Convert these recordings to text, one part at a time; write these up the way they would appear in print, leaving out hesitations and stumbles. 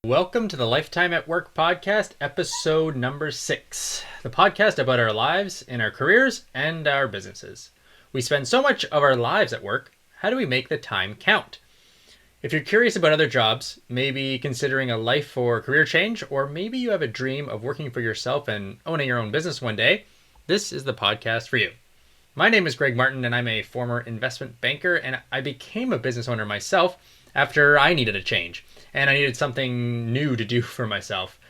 Welcome to the Lifetime at Work podcast, episode number 6. The podcast about our lives in our careers and our businesses. We spend so much of our lives at work. How do we make the time count? If you're curious about other jobs, maybe considering a life or career change, or maybe you have a dream of working for yourself and owning your own business one day, this is the podcast for you. My name is Greg Martin, and I'm a former investment banker, and I became a business owner myself after I needed a change, and I needed something new to do for myself.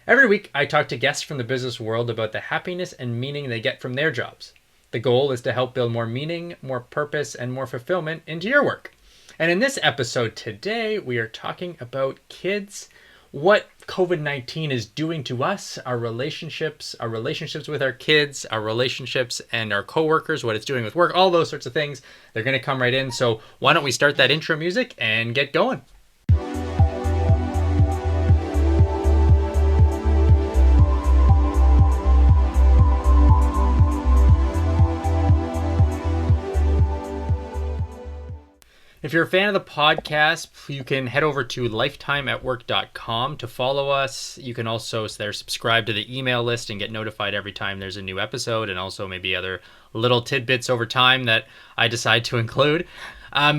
Every week, I talk to guests from the business world about the happiness and meaning they get from their jobs. The goal is to help build more meaning, more purpose, and more fulfillment into your work. And in this episode today, we are talking about kids, what COVID-19 is doing to us, our relationships with our kids, our relationships and our coworkers, what it's doing with work, all those sorts of things. They're going to come right in. So why don't we start that intro music and get going? If you're a fan of the podcast, you can head over to lifetimeatwork.com to follow us. You can also subscribe to the email list and get notified every time there's a new episode, and also maybe other little tidbits over time that I decide to include.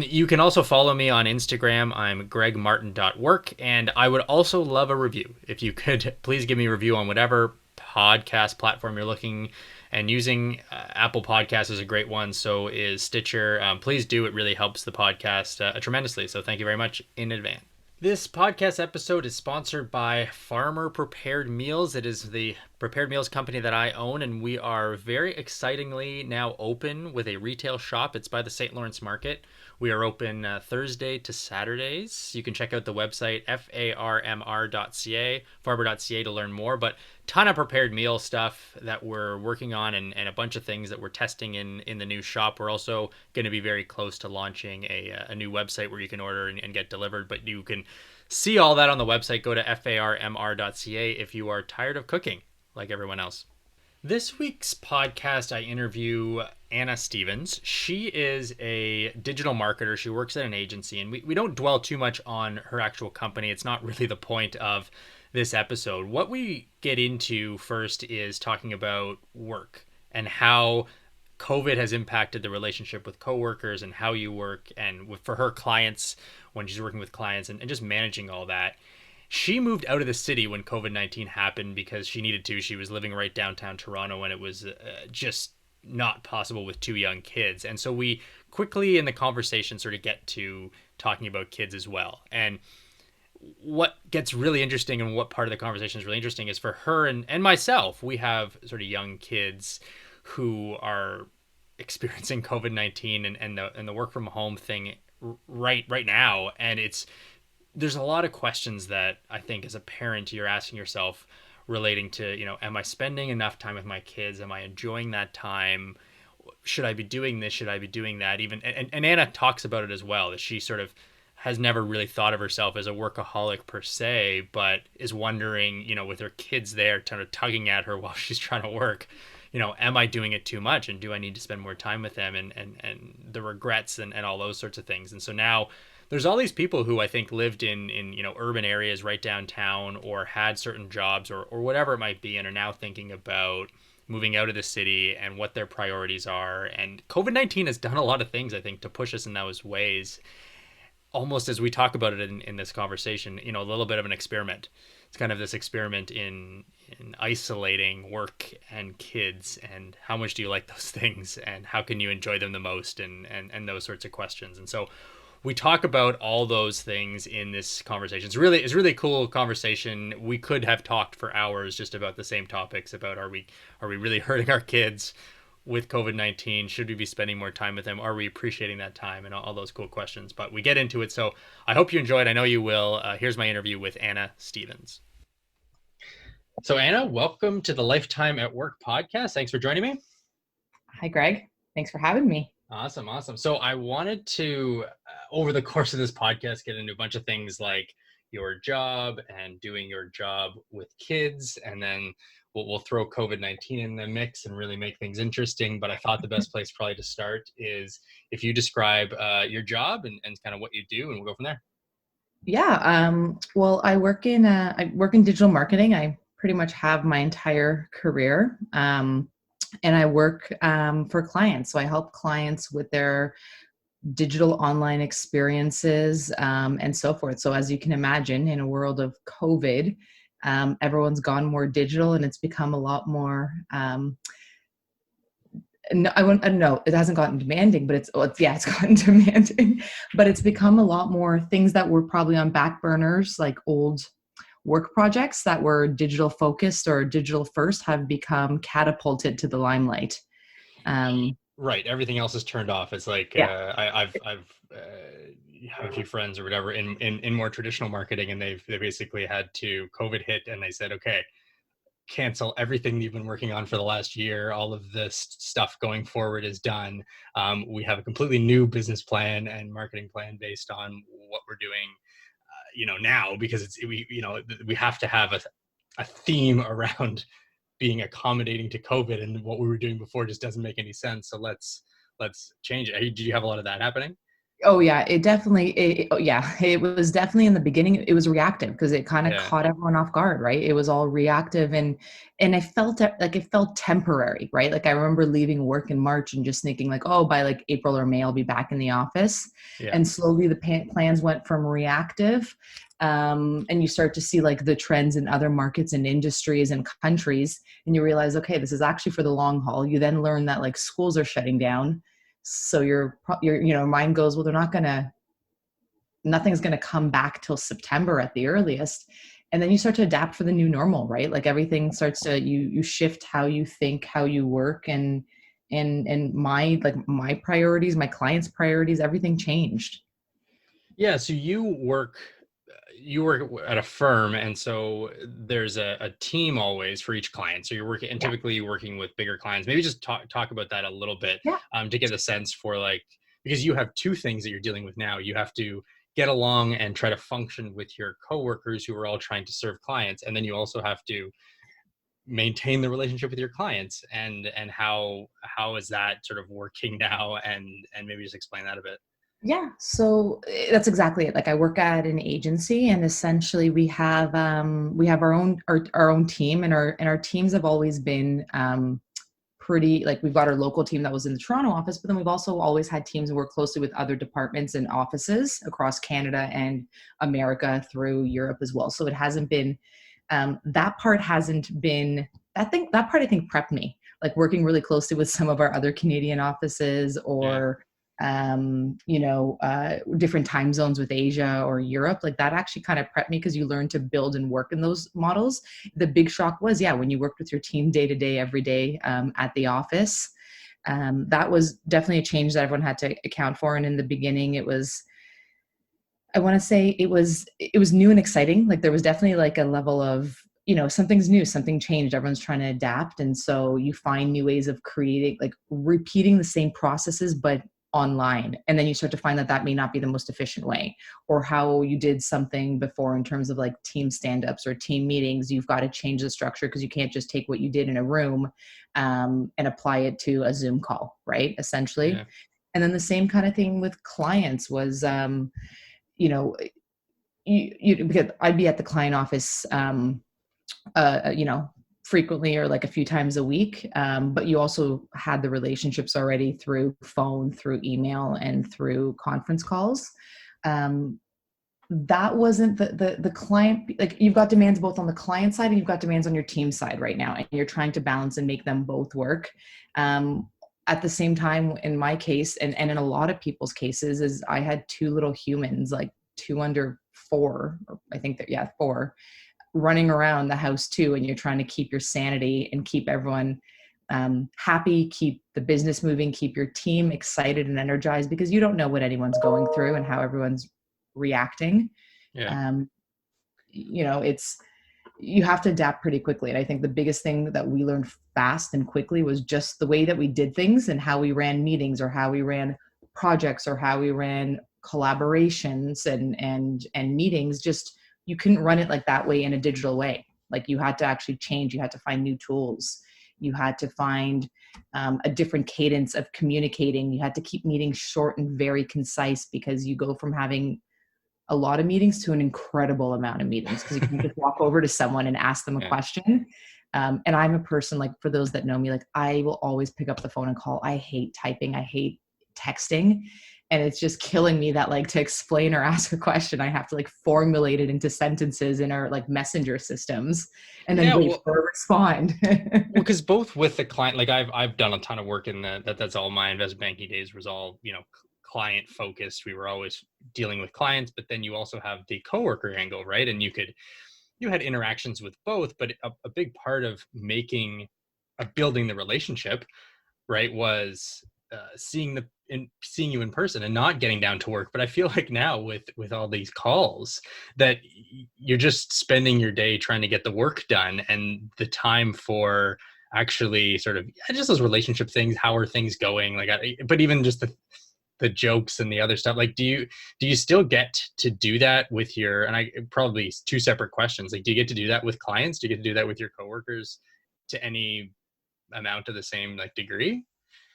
You can also follow me on Instagram. I'm gregmartin.work, and I would also love a review. If you could, please give me a review on whatever podcast platform you're looking and using. Apple Podcasts is a great one. So is Stitcher. Please do. It really helps the podcast tremendously. So thank you very much in advance. This podcast episode is sponsored by Farmer Prepared Meals. It is the prepared meals company that I own, and we are very excitingly now open with a retail shop. It's by the St. Lawrence Market. We are open Thursday to Saturdays. You can check out the website farmr.ca, farmer.ca to learn more, but ton of prepared meal stuff that we're working on and a bunch of things that we're testing in the new shop. We're also going to be very close to launching a new website where you can order and get delivered, but you can see all that on the website. Go to farmr.ca if you are tired of cooking like everyone else. This week's podcast, I interview Anna Stevens. She is a digital marketer. She works at an agency, and we don't dwell too much on her actual company. It's not really the point of this episode. What we get into first is talking about work and how COVID has impacted the relationship with coworkers and how you work, and for her clients when she's working with clients and just managing all that. She moved out of the city when COVID-19 happened because she needed to. She was living right downtown Toronto, and it was just not possible with 2 young kids. And so we quickly in the conversation sort of get to talking about kids as well. And what gets really interesting and what part of the conversation is really interesting is for her and myself, we have sort of young kids who are experiencing COVID-19 and the work from home thing right now. And there's a lot of questions that I think as a parent you're asking yourself relating to, am I spending enough time with my kids? Am I enjoying that time? Should I be doing this? Should I be doing that? Even and Anna talks about it as well, that she sort of has never really thought of herself as a workaholic per se, but is wondering, with her kids there kind of tugging at her while she's trying to work, am I doing it too much? And do I need to spend more time with them and the regrets and all those sorts of things? And so now there's all these people who I think lived in urban areas right downtown or had certain jobs or whatever it might be, and are now thinking about moving out of the city and what their priorities are. And COVID-19 has done a lot of things, I think, to push us in those ways. Almost as we talk about it in this conversation, a little bit of an experiment. It's kind of this experiment in isolating work and kids, and how much do you like those things, and how can you enjoy them the most, and those sorts of questions. And so we talk about all those things in this conversation. It's really a cool conversation. We could have talked for hours just about the same topics about are we really hurting our kids with COVID-19? Should we be spending more time with them? Are we appreciating that time? And all those cool questions. But we get into it. So I hope you enjoyed. I know you will. Here's my interview with Anna Stevens. So Anna, welcome to the Lifetime at Work podcast. Thanks for joining me. Hi, Greg. Thanks for having me. Awesome. So I wanted to, over the course of this podcast, get into a bunch of things like your job and doing your job with kids, and then we'll throw COVID-19 in the mix and really make things interesting. But I thought the best place probably to start is if you describe your job and kind of what you do, and we'll go from there. Yeah. Well, I work in digital marketing. I pretty much have my entire career, and I work for clients. So I help clients with their digital online experiences and so forth. So as you can imagine, in a world of COVID, everyone's gone more digital, and it's become a lot more. No, I don't know. It hasn't gotten demanding, but it's gotten demanding, but it's become a lot more things that were probably on back burners, like old work projects that were digital focused or digital first, have become catapulted to the limelight. Um, Right. Everything else is turned off. It's like yeah. I've have a few friends or whatever in more traditional marketing, and they basically had to COVID hit, and they said, okay, cancel everything you've been working on for the last year. All of this stuff going forward is done. We have a completely new business plan and marketing plan based on what we're doing, now, because we have to have a theme around being accommodating to COVID, and what we were doing before just doesn't make any sense. So let's change it. Did you have a lot of that happening? Oh yeah, it definitely. Yeah, it was definitely in the beginning. It was reactive because it kind of Yeah, caught everyone off guard, right? It was all reactive, and I felt like it felt temporary, right? Like I remember leaving work in March and just thinking like, oh, by like April or May, I'll be back in the office. yeah, And slowly the plans went from reactive, and you start to see like the trends in other markets and industries and countries, and you realize, okay, this is actually for the long haul. You then learn that like schools are shutting down, so your mind goes, well, nothing's gonna come back till September at the earliest. And then you start to adapt for the new normal, right? Like everything starts to you shift how you think, how you work, and my priorities, my clients' priorities, everything changed. yeah. So you work at a firm, and so there's a team always for each client. So you're working, and Yeah. typically you're working with bigger clients. Maybe just talk about that a little bit, Yeah. to get a sense for, like, because you have two things that you're dealing with now. You have to get along and try to function with your coworkers who are all trying to serve clients, and then you also have to maintain the relationship with your clients. And how is that sort of working now? And maybe just explain that a bit. Yeah, so that's exactly it. Like I work at an agency, and essentially we have our own team, and our teams have always been pretty, like we've got our local team that was in the Toronto office, but then we've also always had teams that work closely with other departments and offices across Canada and America, through Europe as well. So it hasn't been that part hasn't been that part I think prepped me, like working really closely with some of our other Canadian offices, Yeah, or different time zones with Asia or Europe. Like that actually kind of prepped me, because you learn to build and work in those models. The big shock was, yeah, when you worked with your team day to day, every day, at the office. That was definitely a change that everyone had to account for. And in the beginning, I want to say it was new and exciting. Like there was definitely like a level of, something's new, something changed, everyone's trying to adapt, and so you find new ways of creating, like repeating the same processes but online, and then you start to find that that may not be the most efficient way, or how you did something before in terms of like team stand-ups or team meetings. You've got to change the structure, because you can't just take what you did in a room, and apply it to a Zoom call, right, essentially. yeah, And then the same kind of thing with clients was, you know because I'd be at the client office, uh, you know, frequently, or like a few times a week. But you also had the relationships already through phone, through email, and through conference calls. Um, that wasn't the client. Like you've got demands both on the client side, and you've got demands on your team side right now, and you're trying to balance and make them both work. At the same time, in my case, and in a lot of people's cases, is I had two little humans, like two under four, or I think that, yeah, four, running around the house too, and you're trying to keep your sanity and keep everyone happy, keep the business moving, keep your team excited and energized, because you don't know what anyone's going through and how everyone's reacting. yeah, um, it's, you have to adapt pretty quickly. And I think the biggest thing that we learned fast and quickly was just the way that we did things, and how we ran meetings, or how we ran projects, or how we ran collaborations and meetings. Just, you couldn't run it like that way in a digital way. Like you had to actually change, you had to find new tools, you had to find a different cadence of communicating, you had to keep meetings short and very concise, because you go from having a lot of meetings to an incredible amount of meetings, because you can just walk over to someone and ask them a Yeah. question. And I'm a person, like, for those that know me, like, I will always pick up the phone and call. I hate typing. I hate texting. And it's just killing me that, like, to explain or ask a question, I have to like formulate it into sentences in our like messenger systems and then Yeah, wait well, for a respond. because both with the client, like I've done a ton of work in that's all my investment banking days was all, client focused. We were always dealing with clients, but then you also have the coworker angle, right? And you had interactions with both, but a big part of building the relationship, right, was seeing you in person and not getting down to work. But I feel like now with all these calls that you're just spending your day trying to get the work done, and the time for actually sort of, yeah, just those relationship things. How are things going? But even just the jokes and the other stuff. Like, do you still get to do that with your, and I probably two separate questions. Like, do you get to do that with clients? Do you get to do that with your coworkers to any amount of the same like degree?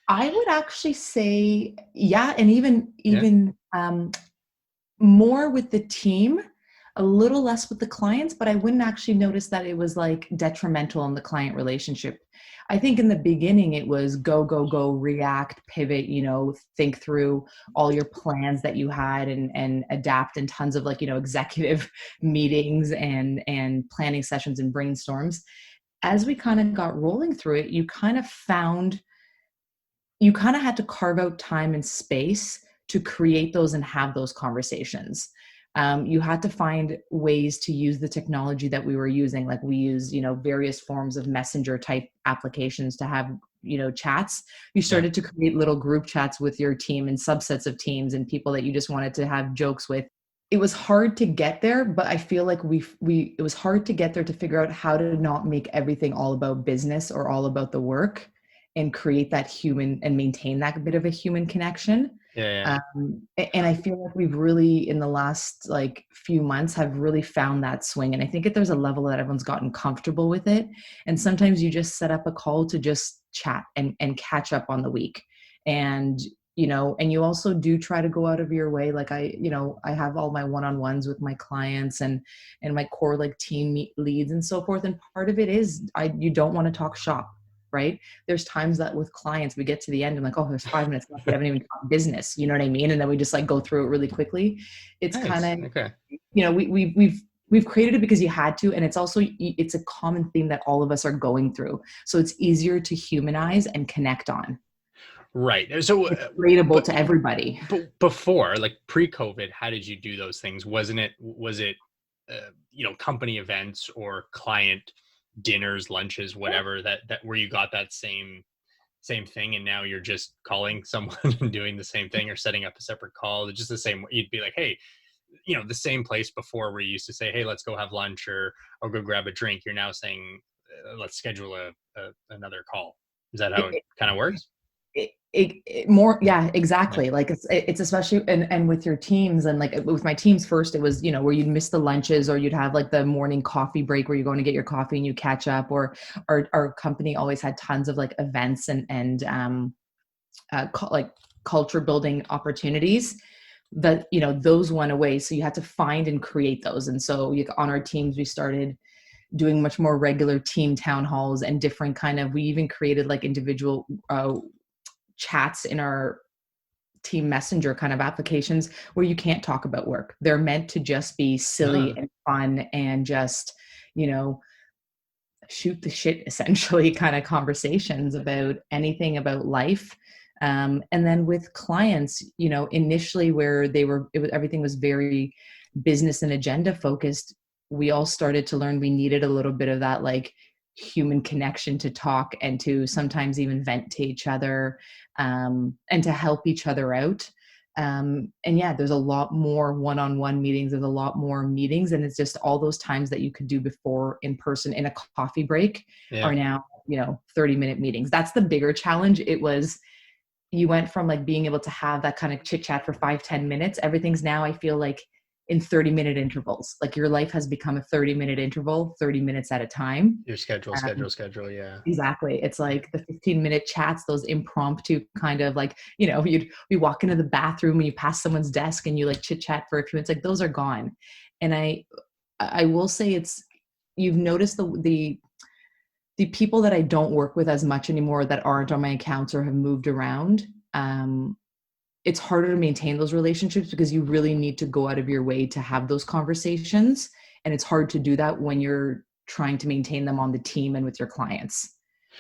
I would actually say, yeah, and Yeah. more with the team, a little less with the clients, but I wouldn't actually notice that it was like detrimental in the client relationship. I think in the beginning it was go, go, go, react, pivot, think through all your plans that you had, and adapt, and tons of like, executive meetings and planning sessions and brainstorms. As we kind of got rolling through it, you kind of had to carve out time and space to create those and have those conversations. You had to find ways to use the technology that we were using. Like, we use, various forms of messenger type applications to have, chats. You Yeah. started to create little group chats with your team and subsets of teams and people that you just wanted to have jokes with. It was hard to get there, but I feel like it was hard to get there to figure out how to not make everything all about business or all about the work, and create that human and maintain that bit of a human connection. Yeah. And I feel like we've really, in the last like few months, have really found that swing. And I think that there's a level that everyone's gotten comfortable with it. And sometimes you just set up a call to just chat and catch up on the week. And and you also do try to go out of your way. Like, I have all my one-on-ones with my clients and my core like leads and so forth. And part of it is you don't want to talk shop, right? There's times that with clients, we get to the end and like, oh, there's 5 minutes left. We haven't even talked business. You know what I mean? And then we just like go through it really quickly. It's kind Nice. of, Okay. we've created it because you had to. And it's a common theme that all of us are going through. So it's easier to humanize and connect on. Right. So, It's relatable but to everybody. before, like pre-COVID, how did you do those things? Was it company events or client dinners, lunches, whatever, that where you got that same thing, and now you're just calling someone and doing the same thing, or setting up a separate call? It's just the same. You'd be like, hey, the same place before where you used to say, hey, let's go have lunch or go grab a drink. You're now saying, let's schedule another call. Is that how it It, kind of works? more, yeah, Yeah. exactly. Like, it's especially, and with your teams, and like with my teams first, it was, where you'd miss the lunches, or you'd have like the morning coffee break where you're going to get your coffee and you catch up. Or our company always had tons of like events and like culture building opportunities that, those went away. So you had to find and create those. And so on our teams, we started doing much more regular team town halls and different we even created like individual chats in our team messenger kind of applications where you can't talk about work. They're meant to just be silly Ah, and fun and just, you know, shoot the shit essentially kind of conversations about anything about life. And then with clients, initially where everything was very business and agenda focused, we all started to learn we needed a little bit of that like human connection to talk and to sometimes even vent to each other, and to help each other out. And yeah, there's a lot more one-on-one meetings. There's a lot more meetings, and it's just all those times that you could do before in person in a coffee break yeah. are now, 30-minute meetings. That's the bigger challenge. It was, you went from like being able to have that kind of chit chat for 5-10 minutes. Everything's now, I feel like, in 30-minute intervals. Like your life has become a 30-minute interval, 30 minutes at a time. Your schedule, Um, schedule. Yeah. exactly. It's like the 15-minute chats, those impromptu kind of like, you'd be walking to the bathroom and you pass someone's desk and you like chit chat for a few minutes. Like those are gone. And I will say you've noticed the people that I don't work with as much anymore that aren't on my accounts or have moved around. It's harder to maintain those relationships because you really need to go out of your way to have those conversations. And it's hard to do that when you're trying to maintain them on the team and with your clients.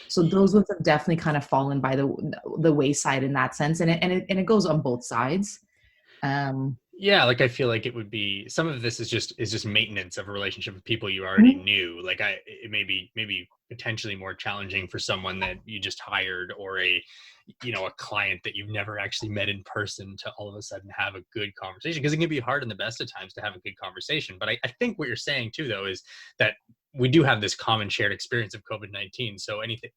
So those ones have definitely kind of fallen by the wayside in that sense. And it goes on both sides. Um, Yeah, like I feel like it would be some of this is just maintenance of a relationship with people you already mhm. knew. Like it may be maybe potentially more challenging for someone that you just hired or a client that you've never actually met in person to all of a sudden have a good conversation, because it can be hard in the best of times to have a good conversation. But I think what you're saying too though is that we do have this common shared experience of COVID-19. So anything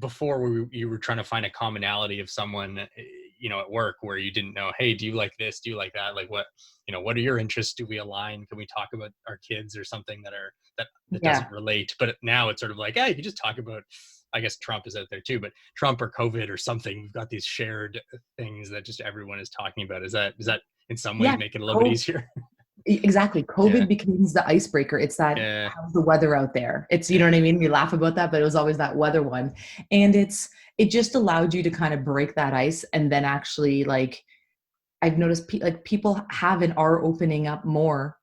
before you were trying to find a commonality of someone at work where you didn't know, hey, do you like this, do you like that, like what are your interests, do we align, can we talk about our kids or something that yeah. doesn't relate. But now it's sort of like, hey, you can just talk about, I guess Trump is out there too, but Trump or COVID or something. We've got these shared things that just everyone is talking about. Is that in some ways Yeah. make it a little bit easier? Exactly. Yeah, COVID becomes the icebreaker. It's that, yeah, how's the weather out there? It's, you know what yeah, I mean? We laugh about that, but it was always that weather one. And it just allowed you to kind of break that ice. And then actually, like, I've noticed like people have and are opening up more,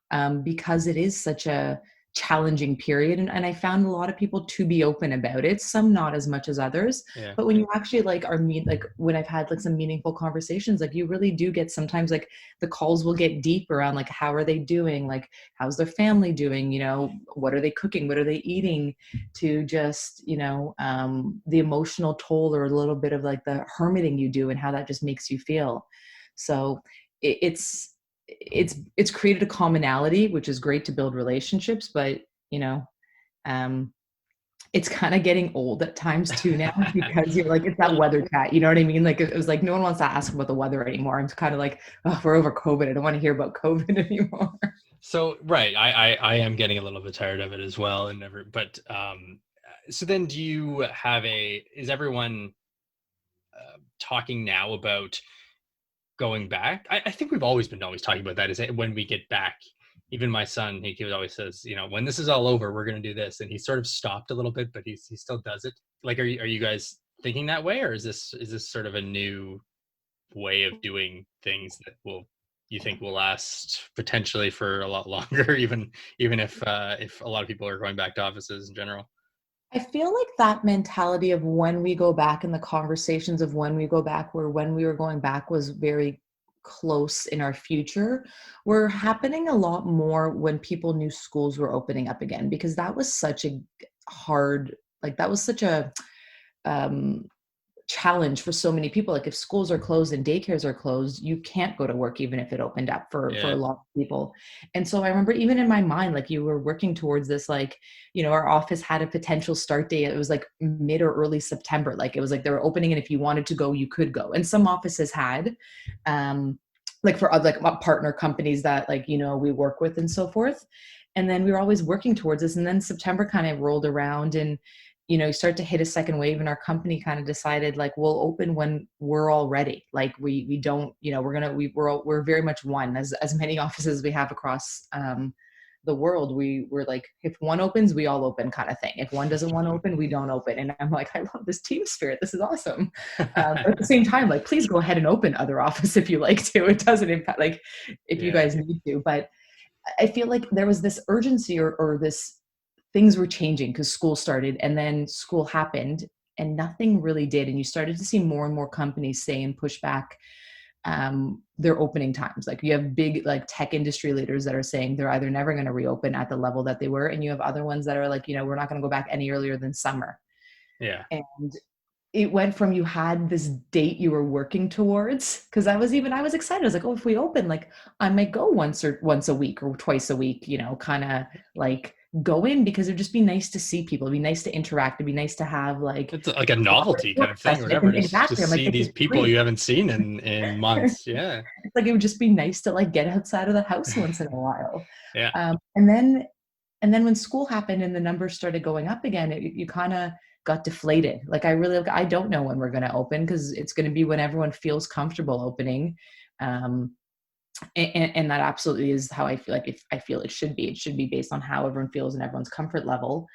because it is such a challenging period. And I found a lot of people to be open about it, some not as much as others. yeah. But when you actually like like when I've had like some meaningful conversations, like you really do get sometimes like the calls will get deep around like, how are they doing? Like, how's their family doing? What are they cooking? What are they eating? To just, the emotional toll or a little bit of like the hermiting you do and how that just makes you feel. So it's created a commonality, which is great to build relationships, but you know, um, it's kind of getting old at times too now because you're like, it's that Well, weather chat. You know what I mean? Like it was like no one wants to ask about the weather anymore. I'm kind of like, oh, we're over COVID. I don't want to hear about COVID anymore. so right, I am getting a little bit tired of it as well, and never. But so then, do you have is everyone talking now about going back? I think we've always talking about that. Is when we get back, even my son, he always says, when this is all over, we're going to do this, and he sort of stopped a little bit, but he still does it. Like, are you guys thinking that way, or is this sort of a new way of doing things that will you think will last potentially for a lot longer, even if a lot of people are going back to offices in general? I feel like that mentality of when we go back and the conversations of when we go back, where when we were going back was very close in our future, were happening a lot more when people knew schools were opening up again, because that was such a hard, like that was such a um challenge for so many people. Like if schools are closed and daycares are closed, you can't go to work even if it opened up for a Yeah, lot of people. And so I remember even in my mind, like you were working towards this, like, our office had a potential start date. It was like mid or early September. Like it was like they were opening, and if you wanted to go, you could go. And some offices had, like for other like partner companies that like, we work with and so forth. And then we were always working towards this. And then September kind of rolled around, and you start to hit a second wave, and our company kind of decided like we'll open when we're all ready. Like we don't, we're very much one, as many offices we have across the world. We're like, if one opens, we all open kind of thing. If one doesn't want to open, we don't open. And I'm like, I love this team spirit. This is awesome. But at the same time, like, please go ahead and open other office if you like to. It doesn't impact, like, if you yeah. guys need to. But I feel like there was this urgency, or this, things were changing because school started, and then school happened and nothing really did. And you started to see more and more companies say and push back their opening times. Like you have big like tech industry leaders that are saying they're either never going to reopen at the level that they were, and you have other ones that are like, we're not going to go back any earlier than summer. Yeah. And it went from, you had this date you were working towards, because I was excited. I was like, oh, if we open, like I might go once a week or twice a week, kind of like go in, because it'd just be nice to see people. It'd be nice to interact. It'd be nice to have like It's like a a proper novelty kind work of thing or session. whatever. And Just exactly. I'm like, see this these is people great. you haven't seen in months. Yeah. It's like it would just be nice to like get outside of the house once in a while. Yeah. And then when school happened and the numbers started going up again, you kind of got deflated. Like I don't know when we're going to open because it's going to be when everyone feels comfortable opening. Um, and that absolutely is how I feel like if I feel it should be based on how everyone feels and everyone's comfort level.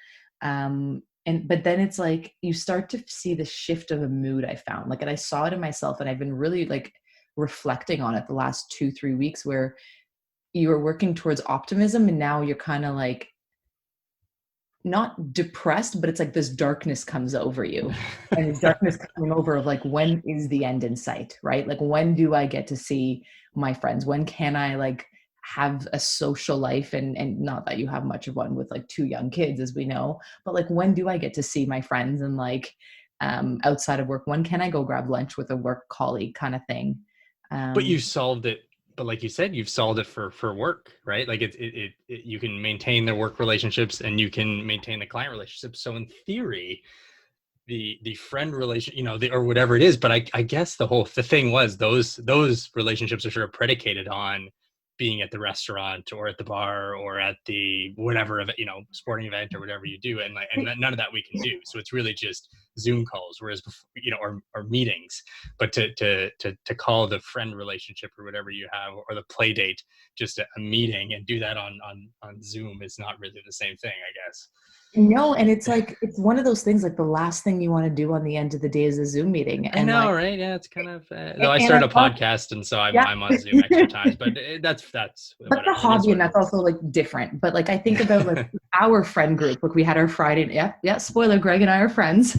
And but then it's like you start to see the shift of a mood I found like, and I saw it in myself, and I've been really like reflecting on it the last 2-3 weeks where you were working towards optimism and now you're kind of like not depressed, but it's like this darkness comes over you. And the darkness coming over of like, when is the end in sight, right? Like, when do I get to see my friends? When can I like have a social life? And not that you have much of one with like two young kids, as we know, but like, when do I get to see my friends and like outside of work? When can I go grab lunch with a work colleague kind of thing? But you Um, solved it. But like you said, you've solved it for work, right? Like you can maintain the work relationships and you can maintain the client relationships. So in theory, the friend relation, or whatever it is. But I guess the thing was those relationships are sort of predicated on being at the restaurant or at the bar or at the whatever event, sporting event or whatever you do, and none of that we can do. So it's really just Zoom calls, whereas before, or meetings. But to call the friend relationship or whatever you have or the play date just a meeting and do that on Zoom is not really the same thing, I guess. no, and it's like it's one of those things like the last thing you want to do on the end of the day is a Zoom meeting. I And know, like right? Yeah, it's kind of. Though I and I started a thought, podcast, and so I'm yeah. I'm on Zoom extra times, but that's That's a whatever. It is hobby, what and it that's is. also like different. But like I think about like our friend group. Like we had our Friday, yeah, spoiler, Greg and I are friends.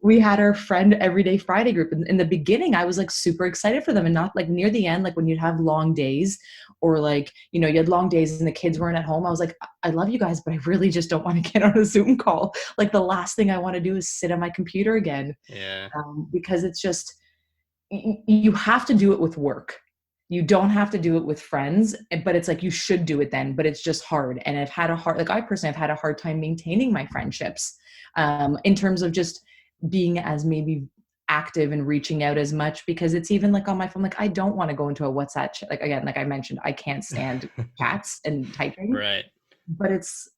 We had our friend everyday Friday group. In the beginning, I was like super excited for them, and not like near the end, like when you'd have long days, or like you had long days and the kids weren't at home. I was like, I love you guys, but I really just don't want to get on a Zoom call. Like the last thing I want to do is sit on my computer again, Yeah, because it's just you have to do it with work. You don't have to do it with friends, but it's like you should do it then, but it's just hard. And I've had a hard, like I personally have had a hard time maintaining my friendships, in terms of just being as maybe active and reaching out as much, because it's even like on my phone, like I don't want to go into a WhatsApp chat. Like again, like I mentioned, I can't stand chats and typing, right. but it's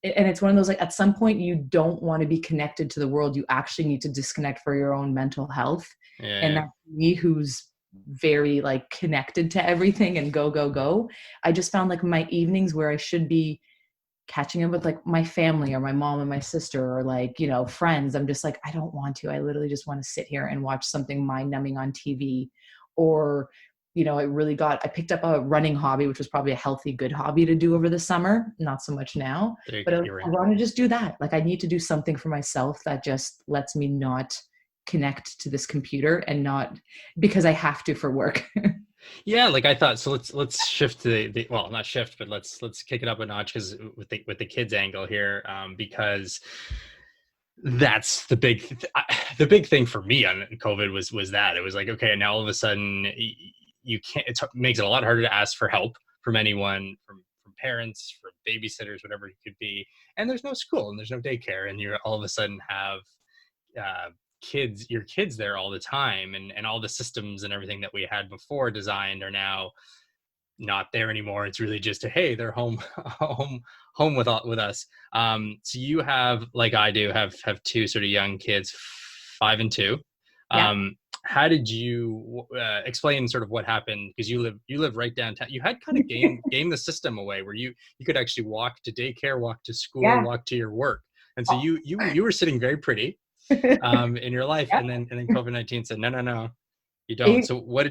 one of those like at some point you don't want to be connected to the world. You actually need to disconnect for your own mental health. And Yeah, that's me, who's very like connected to everything and go go go. I just found like my evenings where I should be catching up with like my family or my mom and my sister or like friends, I'm just like, I don't want to. I literally just want to sit here and watch something mind numbing on TV. Or I picked up a running hobby, which was probably a healthy good hobby to do over the summer, not so much now. there you But go. I You're right. want to just do that. Like I need to do something for myself that just lets me not connect to this computer, and not because I have to for work. Yeah, like I thought. So let's shift to the well, not shift, but let's kick it up a notch because with the kids angle here, because that's the big thing for me on COVID was that it was like, okay, now all of a sudden you can't. It makes it a lot harder to ask for help from anyone, from parents, from babysitters, whatever it could be. And there's no school and there's no daycare, and you're all of a sudden have your kids there all the time, and all the systems and everything that we had before designed are now not there anymore. It's really just hey, they're home home with us. So you have, like I do, have two sort of young kids, 5 and 2. Yeah. How did you explain sort of what happened? Because you live right downtown. You had kind of game the system away where you could actually walk to daycare, walk to school, Yeah. walk to your work, and so you were sitting very pretty in your life, Yeah. and then COVID-19 said no, you don't. It, So what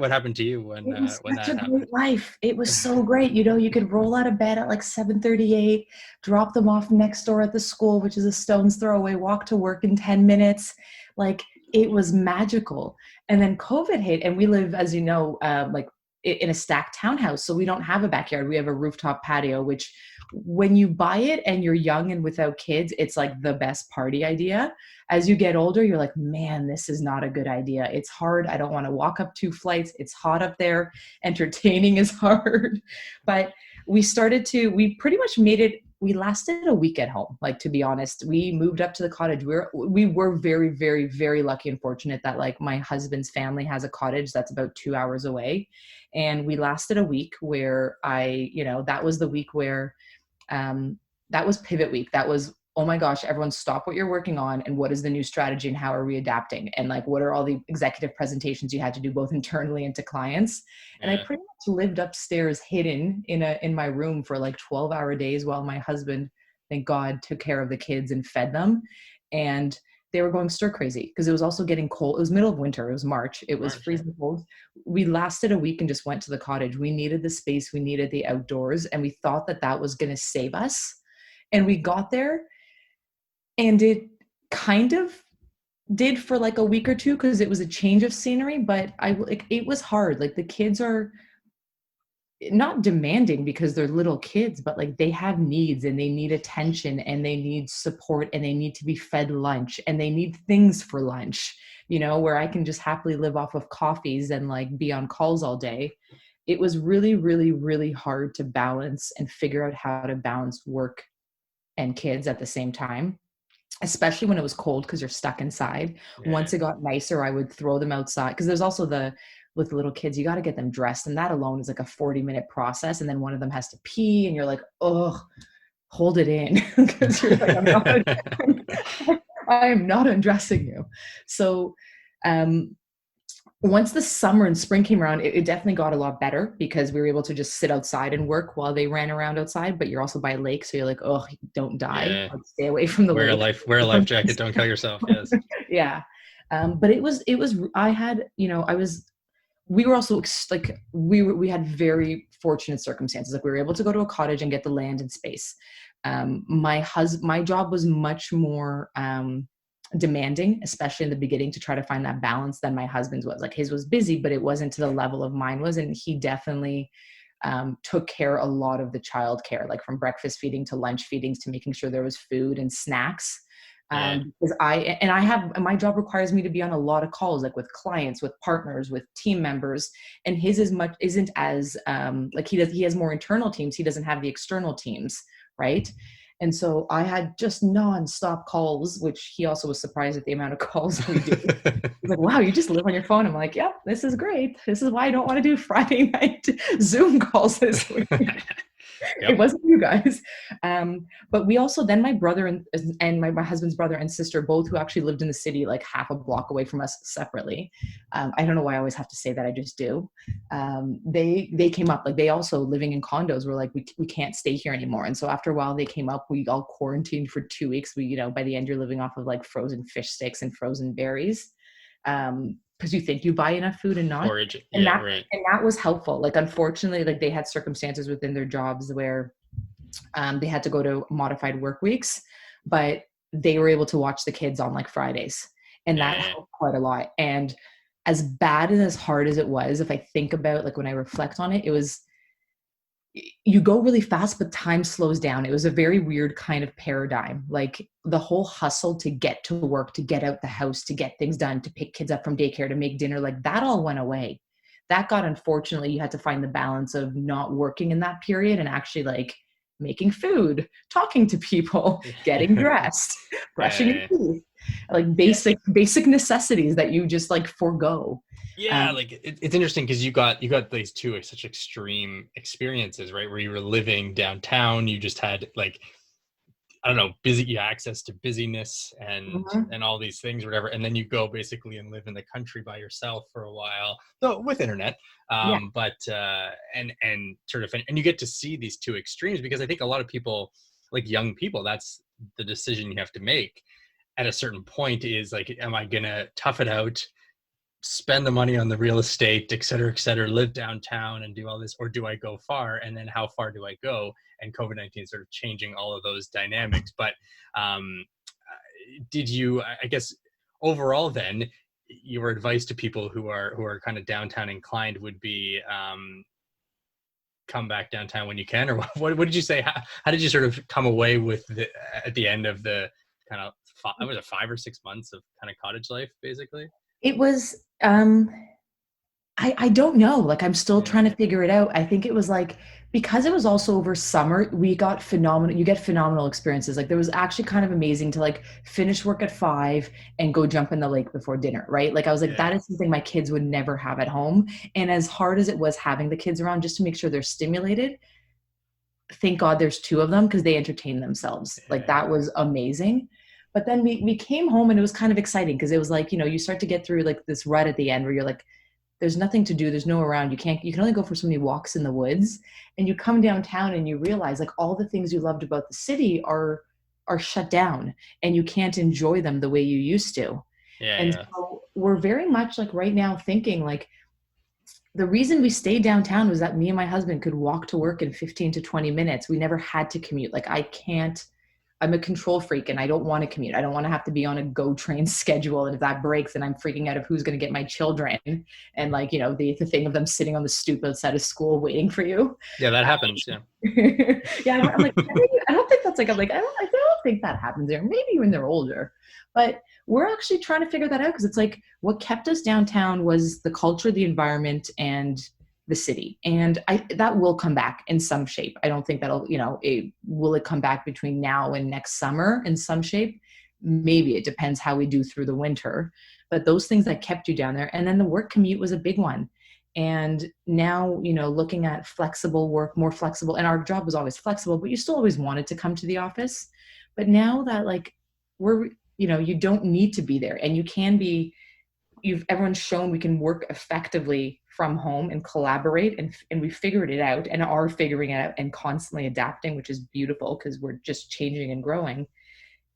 happened to you It was when such that a happened? great life. It was so great. You could roll out of bed at like 7:38, drop them off next door at the school, which is a stone's throw away, walk to work in 10 minutes. Like it was magical. And then COVID hit, and we live, as you know, like in a stacked townhouse. So we don't have a backyard. We have a rooftop patio, which when you buy it and you're young and without kids, it's like the best party idea. As you get older, you're like, man, this is not a good idea. It's hard. I don't want to walk up 2 flights. It's hot up there. Entertaining is hard. But we pretty much made it we lasted a week at home. Like, to be honest, we moved up to the cottage. We were very, very, very lucky and fortunate that like my husband's family has a cottage that's about 2 hours away. And we lasted a week where that was the week where um, that was pivot week. That was, oh my gosh, everyone stop what you're working on and what is the new strategy and how are we adapting? And like, what are all the executive presentations you had to do both internally and to clients? And I Yeah. pretty much lived upstairs hidden in my room for like 12-hour days while my husband, thank God, took care of the kids and fed them. And they were going stir crazy because it was also getting cold. It was middle of winter. It was March. It was March, yeah. freezing cold. We lasted a week and just went to the cottage. We needed the space. We needed the outdoors. And we thought that that was going to save us. And we got there and it kind of did for like a week or two because it was a change of scenery, but it was hard. Like the kids are not demanding because they're little kids, but like they have needs and they need attention and they need support and they need to be fed lunch and they need things for lunch, where I can just happily live off of coffees and like be on calls all day. It was really, really, really hard to balance and figure out how to balance work and kids at the same time, especially when it was cold because you're stuck inside. Yeah. Once it got nicer, I would throw them outside because there's also with little kids, you got to get them dressed. And that alone is like a 40-minute process. And then one of them has to pee and you're like, oh, hold it in. Because you're like, I am not undressing you. So once the summer and spring came around, it definitely got a lot better because we were able to just sit outside and work while they ran around outside. But you're also by a lake, so you're like, oh, don't die. Yeah. Like, stay away from the lake. Wear a life jacket. Don't kill yourself. Yes. Yeah. But we were also like, we had very fortunate circumstances. Like we were able to go to a cottage and get the land and space. My job was much more, demanding, especially in the beginning, to try to find that balance than my husband's was. Like his was busy, but it wasn't to the level of mine was. And he definitely took care a lot of the child care, like from breakfast feeding to lunch feedings to making sure there was food and snacks. Yeah. Because my job requires me to be on a lot of calls, like with clients, with partners, with team members. And his isn't as like he has more internal teams. He doesn't have the external teams, right? And so I had just nonstop calls, which he also was surprised at the amount of calls we do. He's like, wow, you just live on your phone. I'm like, yep, this is great. This is why I don't want to do Friday night Zoom calls this week. It Yep. wasn't you guys. But we also, then my brother and my husband's brother and sister, both who actually lived in the city, like half a block away from us separately. I don't know why I always have to say that. I just do. They came up, like they also living in condos were like, we can't stay here anymore. And so after a while they came up, we all quarantined for 2 weeks. By the end you're living off of like frozen fish sticks and frozen berries. Because you think you buy enough food and not. Forage. And Yeah. that Right. and that was helpful. Like unfortunately, like they had circumstances within their jobs where they had to go to modified work weeks, but they were able to watch the kids on like Fridays, and that Yeah. helped quite a lot. And as bad and as hard as it was, if I think about like when I reflect on it, it was, you go really fast, but time slows down. It was a very weird kind of paradigm. Like the whole hustle to get to work, to get out the house, to get things done, to pick kids up from daycare, to make dinner, like that all went away. That got, unfortunately, you had to find the balance of not working in that period and actually like making food, talking to people, getting dressed, brushing your Yeah. teeth, like Yeah. basic necessities that you just like forego. Yeah, like it's interesting because you got these two such extreme experiences, right? Where you were living downtown, you just had like, I don't know, busy access to busyness Mhm. and all these things, or whatever, and then you go basically and live in the country by yourself for a while, though with internet, Yeah. but and sort of, and you get to see these two extremes because I think a lot of people, like young people, that's the decision you have to make at a certain point is like, am I gonna tough it out, spend the money on the real estate, et cetera, live downtown and do all this, or do I go far? And then how far do I go? And COVID-19 sort of changing all of those dynamics. But um, did you, I guess, overall then, your advice to people who are kind of downtown inclined would be come back downtown when you can, or what did you say? How did you sort of come away with at the end of the kind of was it 5 or 6 months of kind of cottage life, basically? It was, I don't know. Like I'm still Yeah. trying to figure it out. I think it was like because it was also over summer, we got phenomenal, you get phenomenal experiences. Like there was actually kind of amazing to like finish work at 5 and go jump in the lake before dinner, right? Like I was like, Yeah. that is something my kids would never have at home. And as hard as it was having the kids around just to make sure they're stimulated, thank God there's two of them because they entertain themselves. Like Yeah. that was amazing. But then we came home and it was kind of exciting because it was like, you start to get through like this rut at the end where you're like, there's nothing to do, there's no around, you can only go for so many walks in the woods, and you come downtown and you realize like all the things you loved about the city are shut down and you can't enjoy them the way you used to. Yeah. And Yeah. so we're very much like right now thinking like the reason we stayed downtown was that me and my husband could walk to work in 15 to 20 minutes. We never had to commute. Like I can't, I'm a control freak and I don't want to commute. I don't want to have to be on a go train schedule. And if that breaks, then I'm freaking out of who's going to get my children. And like, the thing of them sitting on the stoop outside of school waiting for you. Yeah, that happens. Yeah. Yeah, I'm like, I don't think that's like, I'm like, I don't think that happens there. Maybe when they're older. But we're actually trying to figure that out because it's like what kept us downtown was the culture, the environment, and the city. And that will come back in some shape. I don't think that'll, will it come back between now and next summer in some shape? Maybe it depends how we do through the winter. But those things that kept you down there. And then the work commute was a big one. And now, looking at flexible work, more flexible, and our job was always flexible, but you still always wanted to come to the office. But now that like we're, you don't need to be there and you can be, everyone's shown we can work effectively from home and collaborate and we figured it out and are figuring it out and constantly adapting, which is beautiful because we're just changing and growing.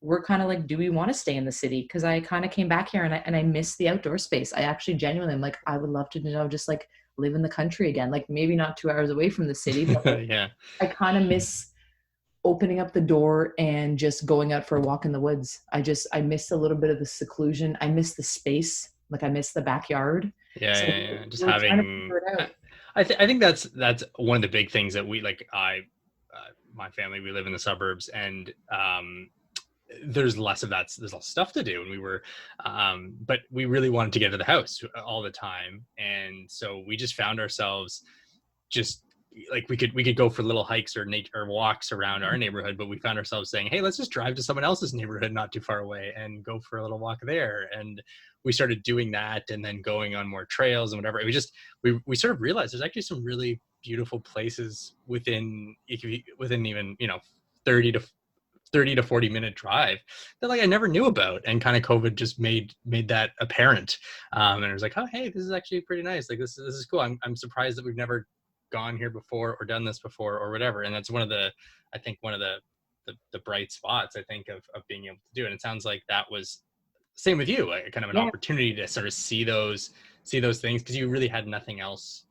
We're kind of like, do we want to stay in the city? Because I kind of came back here and I miss the outdoor space. I actually genuinely am like, I would love to just like live in the country again. Like maybe not 2 hours away from the city, but like Yeah. I kind of miss opening up the door and just going out for a walk in the woods. I miss a little bit of the seclusion. I miss the space. Like I miss the backyard. Yeah, So yeah, yeah. Just we're trying to having, figure it out. I think that's one of the big things that we like. My family, we live in the suburbs, and there's less of that. There's less stuff to do, and but we really wanted to get to the house all the time, and so we just found ourselves just like we could go for little hikes or walks around our neighborhood, but we found ourselves saying, hey, let's just drive to someone else's neighborhood not too far away and go for a little walk there. And we started doing that and then going on more trails and whatever. We sort of realized there's actually some really beautiful places within even 30 to 40-minute drive that like I never knew about, and kind of COVID just made that apparent. And it was like, oh hey, this is actually pretty nice, like this is cool. I'm surprised that we've never gone here before or done this before or whatever. And that's I think one of the bright spots I think of being able to do. And it sounds like that was same with you, like kind of an Yeah, opportunity to sort of see those things because you really had nothing else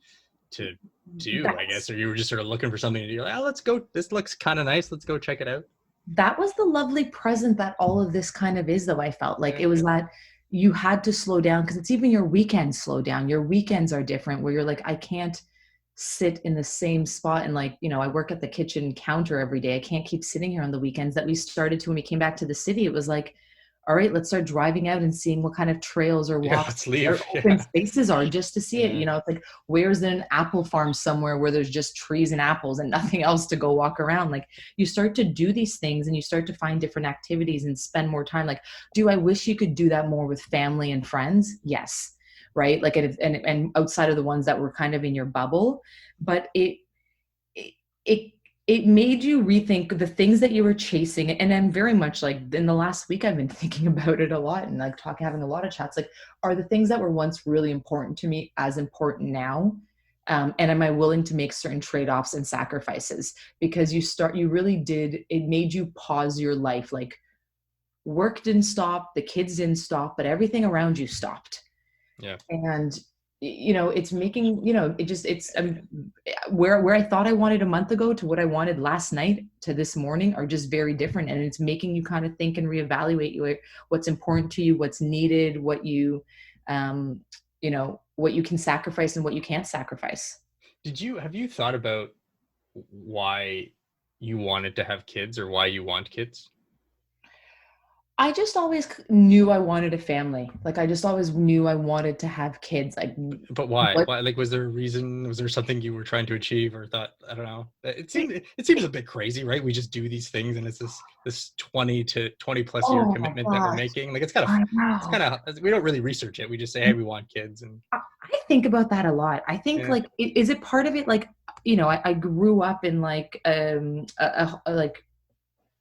to do, I guess, that's or you were just sort of looking for something to do. Like, oh, let's go. This looks kind of nice. Let's go check it out. that was the lovely present that all of this kind of is, though. I felt like Yeah. it was that you had to slow down because it's even your weekends slow down. Your weekends are different where you're like, I can't sit in the same spot and like, I work at the kitchen counter every day. I can't keep sitting here on the weekends. That we started to when we came back to the city. It was like, all right, let's start driving out and seeing what kind of trails or Yeah, walks let's or leave. open Yeah. spaces are just to see it. Yeah. It's like, where's an apple farm somewhere where there's just trees and apples and nothing else to go walk around? Like you start to do these things and you start to find different activities and spend more time. Like, do I wish you could do that more with family and friends? Yes. Right. Like, and outside of the ones that were kind of in your bubble, but it it it made you rethink the things that you were chasing. And I'm very much like in the last week I've been thinking about it a lot and like having a lot of chats, like, are the things that were once really important to me as important now? And am I willing to make certain trade-offs and sacrifices? Because you really did, it made you pause your life. Like work didn't stop, the kids didn't stop, but everything around you stopped. Yeah. And it's making, where I thought I wanted a month ago to what I wanted last night to this morning are just very different, and it's making you kind of think and reevaluate what's important to you, what's needed, um what you can sacrifice and what you can't sacrifice. Have you thought about why you wanted to have kids or why you want kids? I just always knew I wanted a family. Like I just always knew I wanted to have kids. Like But why? what? Why? Like, was there a reason? Was there something you were trying to achieve, or thought? I don't know. It seems a bit crazy, right? We just do these things, and it's this 20 to 20 plus year Oh my commitment that we're gosh, making. Like, I it's know. kind of we don't really research it. We just say, hey, we want kids, and I think about that a lot. I think yeah, like is it part of it like I grew up in like like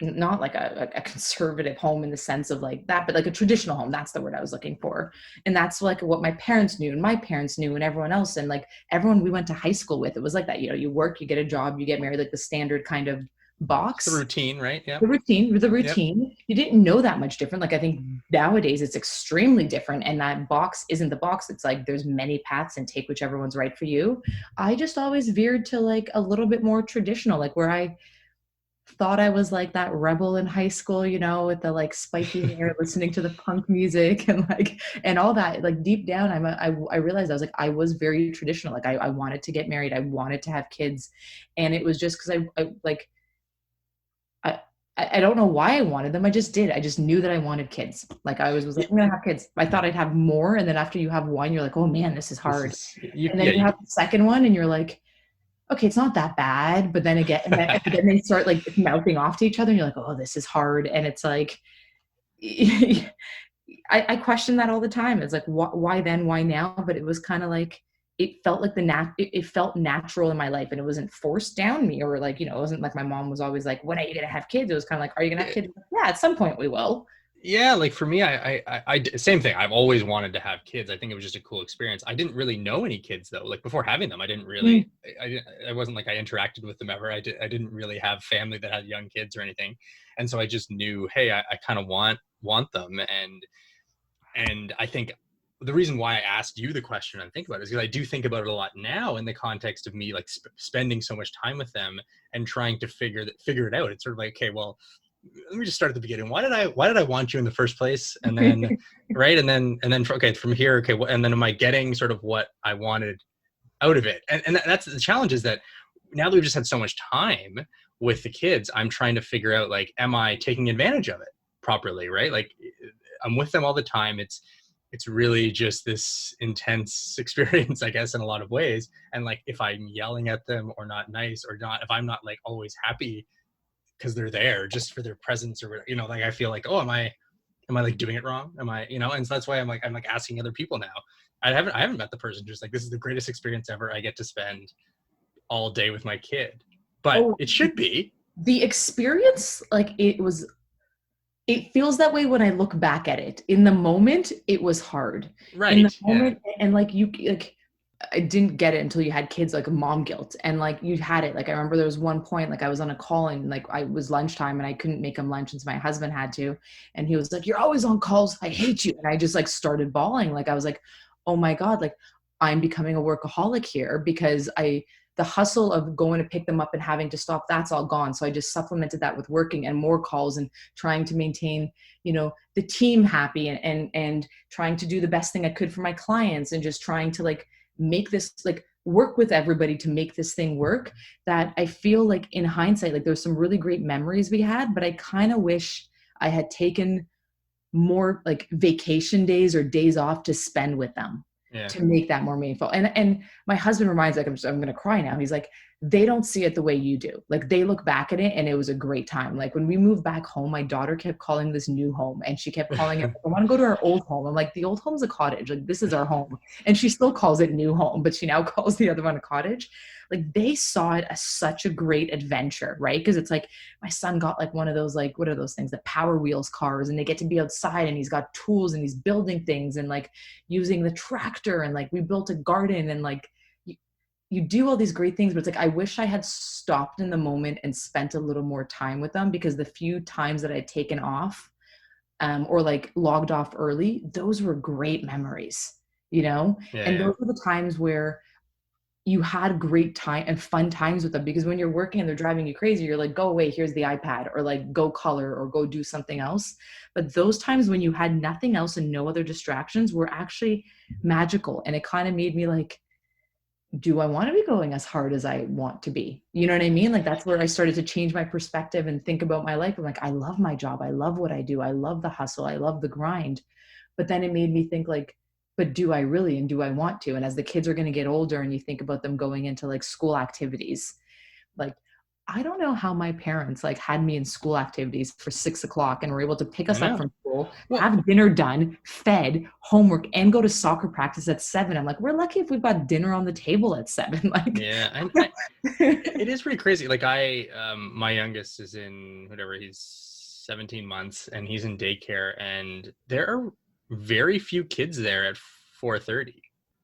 not like a conservative home in the sense of like that, but like a traditional home. That's the word I was looking for. And that's like what my parents knew and my parents knew and everyone else. And like everyone we went to high school with, it was like that, you work, you get a job, you get married, like the standard kind of it's the box. routine, right? The Yep, routine, the yep. routine. You didn't know that much different. Like I think nowadays it's extremely different. And that box isn't the box. It's like there's many paths and take whichever one's right for you. I just always veered to like a little bit more traditional, like where I thought I was like that rebel in high school, with the like spiky hair, listening to the punk music and like and all that. Like deep down, I realized I was like I was very traditional. Like I wanted to get married, I wanted to have kids, and it was just because I like I. I don't know why I wanted them. I just did. I just knew that I wanted kids. Like I was like, Yeah, I'm gonna have kids. I thought I'd have more, and then after you have one, you're like, oh man, this is this hard. is you. And then Yeah, you you. have the second one, and you're like, okay, it's not that bad. But then again, then they start like mouthing off to each other, and you're like, oh, this is hard. And it's like, I question that all the time. It's like, why then? Why now? But it was kind of like, it felt like it felt natural in my life, and it wasn't forced down me, or like, it wasn't like my mom was always like, when are you going to have kids? It was kind of like, are you going to have kids? Yeah, at some point we will. Yeah, like for me, same thing. I've always wanted to have kids. I think it was just a cool experience. I didn't really know any kids though. Like before having them, I didn't Mm. really, I didn't, I wasn't like I interacted with them ever. I didn't really have family that had young kids or anything, and so I just knew, hey, I kind of want them, and I think the reason why I asked you the question and think about it is because I do think about it a lot now in the context of me like spending so much time with them and trying to figure it out. It's sort of like, okay, well, let me just start at the beginning. Why did I want you in the first place? And then right, and then okay, from here, okay, and then am I getting sort of what I wanted out of it? And that's the challenge, is that now that we've just had so much time with the kids, I'm trying to figure out, like, am I taking advantage of it properly, right? Like, I'm with them all the time. It's really just this intense experience, I guess, in a lot of ways. And like, if I'm yelling at them or not nice, or not, if I'm not like always happy because they're there just for their presence, or like, I feel like, oh, am I like doing it wrong? Am I, and so that's why I'm like asking other people now. I haven't met the person, just like, this is the greatest experience ever. I get to spend all day with my kid, but Oh, it should be the experience, like it feels that way when I look back at it. In the moment, it was hard. In the right. Yeah. moment, and like I didn't get it until you had kids, like mom guilt, and like you had it. Like I remember there was one point, like I was on a call and like I was lunchtime and I couldn't make him lunch, and so my husband had to, and he was like, "You're always on calls. I hate you." And I just like started bawling. Like I was like, "Oh my god!" Like I'm becoming a workaholic here because the hustle of going to pick them up and having to stop, that's all gone. So I just supplemented that with working and more calls and trying to maintain, the team happy, and trying to do the best thing I could for my clients, and just trying to like make this, like work with everybody to make this thing work. That I feel like in hindsight, like there's some really great memories we had, but I kind of wish I had taken more like vacation days or days off to spend with them, Yeah. to make that more meaningful. And my husband reminds, like, I'm going to cry now. He's like, they don't see it the way you do. Like they look back at it and it was a great time. Like when we moved back home, my daughter kept calling this new home, and she kept calling it, I want to go to our old home. I'm like, the old home's a cottage. Like this is our home. And she still calls it new home, but she now calls the other one a cottage. Like they saw it as such a great adventure, right? Because it's like my son got like one of those, like, what are those things, the Power Wheels cars, and they get to be outside and he's got tools and he's building things and like using the tractor, and like we built a garden, and like you do all these great things. But it's like I wish I had stopped in the moment and spent a little more time with them, because the few times that I'd taken off, or like logged off early, those were great memories. Yeah. And Yeah. those were the times where you had great time and fun times with them, because when you're working and they're driving you crazy, you're like, go away, here's the iPad, or like go color or go do something else. But those times when you had nothing else and no other distractions were actually magical. And it kind of made me like do I want to be going as hard as I want to be? You know what I mean? Like that's where I started to change my perspective and think about my life. I'm like, I love my job. I love what I do. I love the hustle. I love the grind. But then it made me think like, but do I really and do I want to? And as the kids are going to get older and you think about them going into like school activities, like I don't know how my parents like had me in school activities for 6 o'clock and were able to pick I us up know. from school, Well, have dinner done, fed, homework, and go to soccer practice at 7. I'm like, we're lucky if we've got dinner on the table at 7. Like, yeah, and it is pretty crazy. Like my youngest is in whatever, he's 17 months and he's in daycare, and there are very few kids there at 4:30.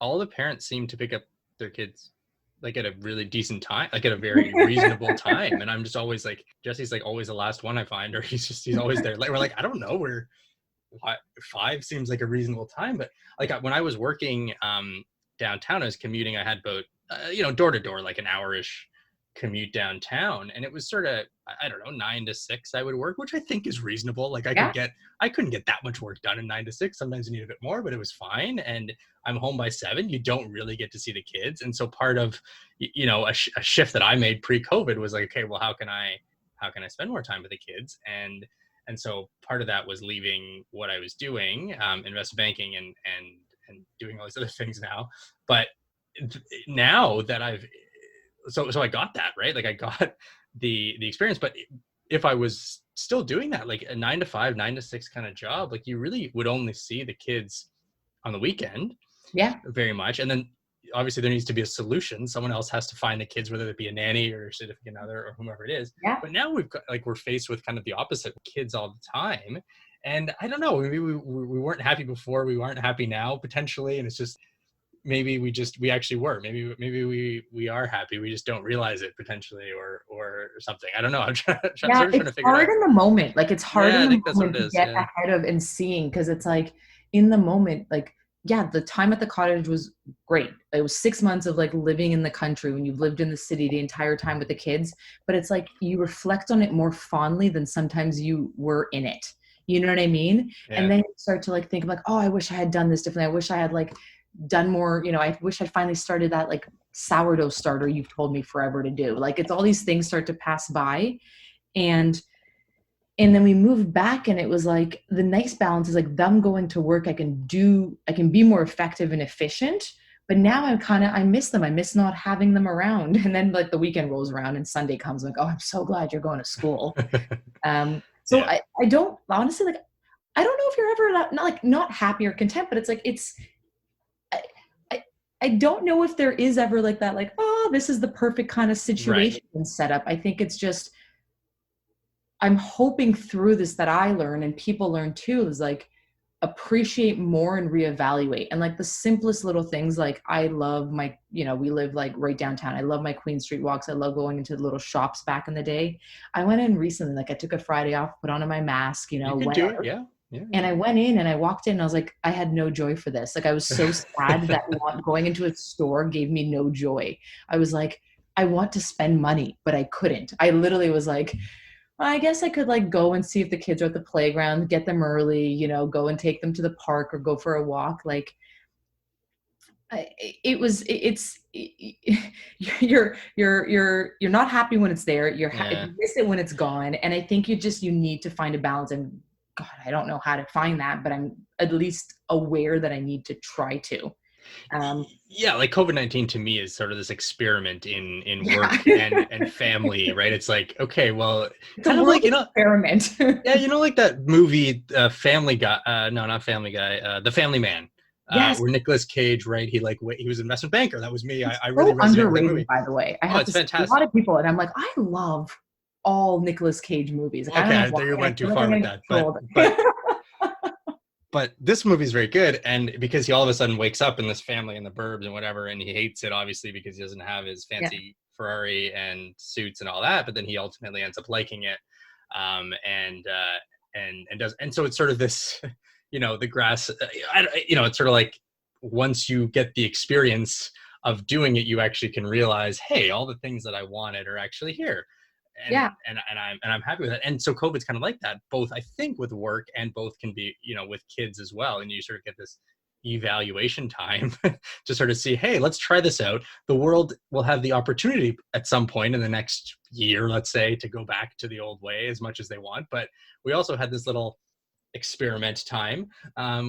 All the parents seem to pick up their kids like at a really decent time, like at a very reasonable time. And I'm just always like, Jesse's like always the last one I find, or he's always there. Like we're like, I don't know, we're 5 seems like a reasonable time. But like when I was working downtown, I was commuting. I had about door to door, like an hour-ish commute downtown, and it was sort of, I don't know, 9 to 6 I would work, which I think is reasonable. Like yeah, I couldn't get that much work done in 9 to 6. Sometimes you need a bit more, but it was fine. And I'm home by 7. You don't really get to see the kids, and so part of a shift that I made pre-COVID was like, okay, well, how can I spend more time with the kids? And so part of that was leaving what I was doing, investment banking, and doing all these other things now. But now that so I got that, right. Like I got the experience. But if I was still doing that, like a 9 to 5, 9 to 6 kind of job, like you really would only see the kids on the weekend yeah, very much. And then obviously there needs to be a solution. Someone else has to find the kids, whether it be a nanny or a significant other or whomever it is. yeah. But now we're faced with kind of the opposite, kids all the time. And I don't know, maybe we weren't happy before, we aren't happy now potentially. And it's just, maybe we actually were, maybe we are happy, we just don't realize it potentially, or something. I don't know. I'm Yeah, sort of trying it's to figure it hard out. in the moment. Like it's hard Yeah, in I the think that's what moment it to is. get Yeah. ahead of and seeing because it's like in the moment, like yeah, the time at the cottage was great. It was 6 months of like living in the country when you've lived in the city the entire time with the kids. But it's like you reflect on it more fondly than sometimes you were in it. You know what I mean? And Yeah. then you start to like think like, oh, I wish I had done this differently. I wish I had like done more, I wish I'd finally started that like sourdough starter you've told me forever to do. Like it's all these things start to pass by and then we moved back and it was like the nice balance is like them going to work, I can be more effective and efficient, but now I miss them, I miss not having them around. And then like the weekend rolls around and Sunday comes, I'm like, oh, I'm so glad you're going to school. So Yeah. I don't honestly like, I don't know if you're ever not like not happy or content, but it's like I, I I don't know if there is ever like that, like, oh, this is the perfect kind of Right. situation set up. I think it's just I'm hoping through this that I learn and people learn too is like appreciate more and reevaluate. And like the simplest little things, like I love my, we live like right downtown. I love my Queen Street walks. I love going into the little shops back in the day. I went in recently, like I took a Friday off, put on my mask, You could went do it. out Yeah. Yeah. and I went in and I walked in and I was like, I had no joy for this. Like I was so sad that going into a store gave me no joy. I was like, I want to spend money, but I couldn't. I literally was like, I guess I could like go and see if the kids are at the playground, get them early, go and take them to the park or go for a walk. Like it was, you're not happy when it's there. Yeah. You miss it when it's gone. And I think you need to find a balance. And God, I don't know how to find that, but I'm at least aware that I need to try to. Um, Yeah, like COVID-19 to me is sort of this experiment in yeah, work and family, right? It's like, okay, well, it's a kind of world like, experiment. yeah, like that movie, Family Guy, no, not Family Guy, The Family Man, Yes, where Nicolas Cage, right? He was an investment banker. That was me. I really so resonated with that underrated, movie. by the way. I Oh, have it's to say, a lot fantastic. of people, and I'm like, I love all Nicolas Cage movies. Like, I don't Okay, know I why. think you I went too feel like I'm far with getting that, trolled. but this movie is very good. And because he all of a sudden wakes up in this family in the burbs and whatever, and he hates it obviously because he doesn't have his Yeah, fancy Ferrari and suits and all that, but then he ultimately ends up liking it. And does, and so it's sort of this the grass, it's sort of like once you get the experience of doing it, you actually can realize, hey, all the things that I wanted are actually here. and yeah, and I'm happy with it. And so COVID's kind of like that, both I think with work and both can be with kids as well. And you sort of get this evaluation time to sort of see, hey, let's try this out. The world will have the opportunity at some point in the next year, let's say, to go back to the old way as much as they want. But we also had this little experiment time.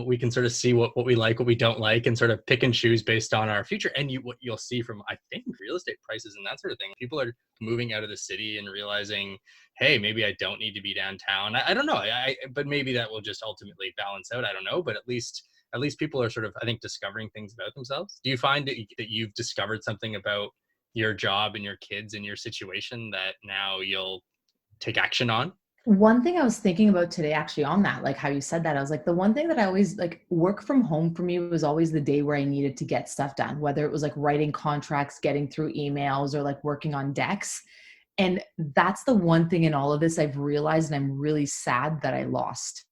We can sort of see what we like, what we don't like, and sort of pick and choose based on our future. And what you'll see from, I think, real estate prices and that sort of thing, people are moving out of the city and realizing, hey, maybe I don't need to be downtown. I don't know, but maybe that will just ultimately balance out. I don't know, but at least people are sort of, I think, discovering things about themselves. Do you find that you've discovered something about your job and your kids and your situation that now you'll take action on? One thing I was thinking about today, actually, on that, like how you said that, I was like, the one thing that I always like, work from home for me was always the day where I needed to get stuff done, whether it was like writing contracts, getting through emails, or like working on decks. And that's the one thing in all of this I've realized, and I'm really sad that I lost.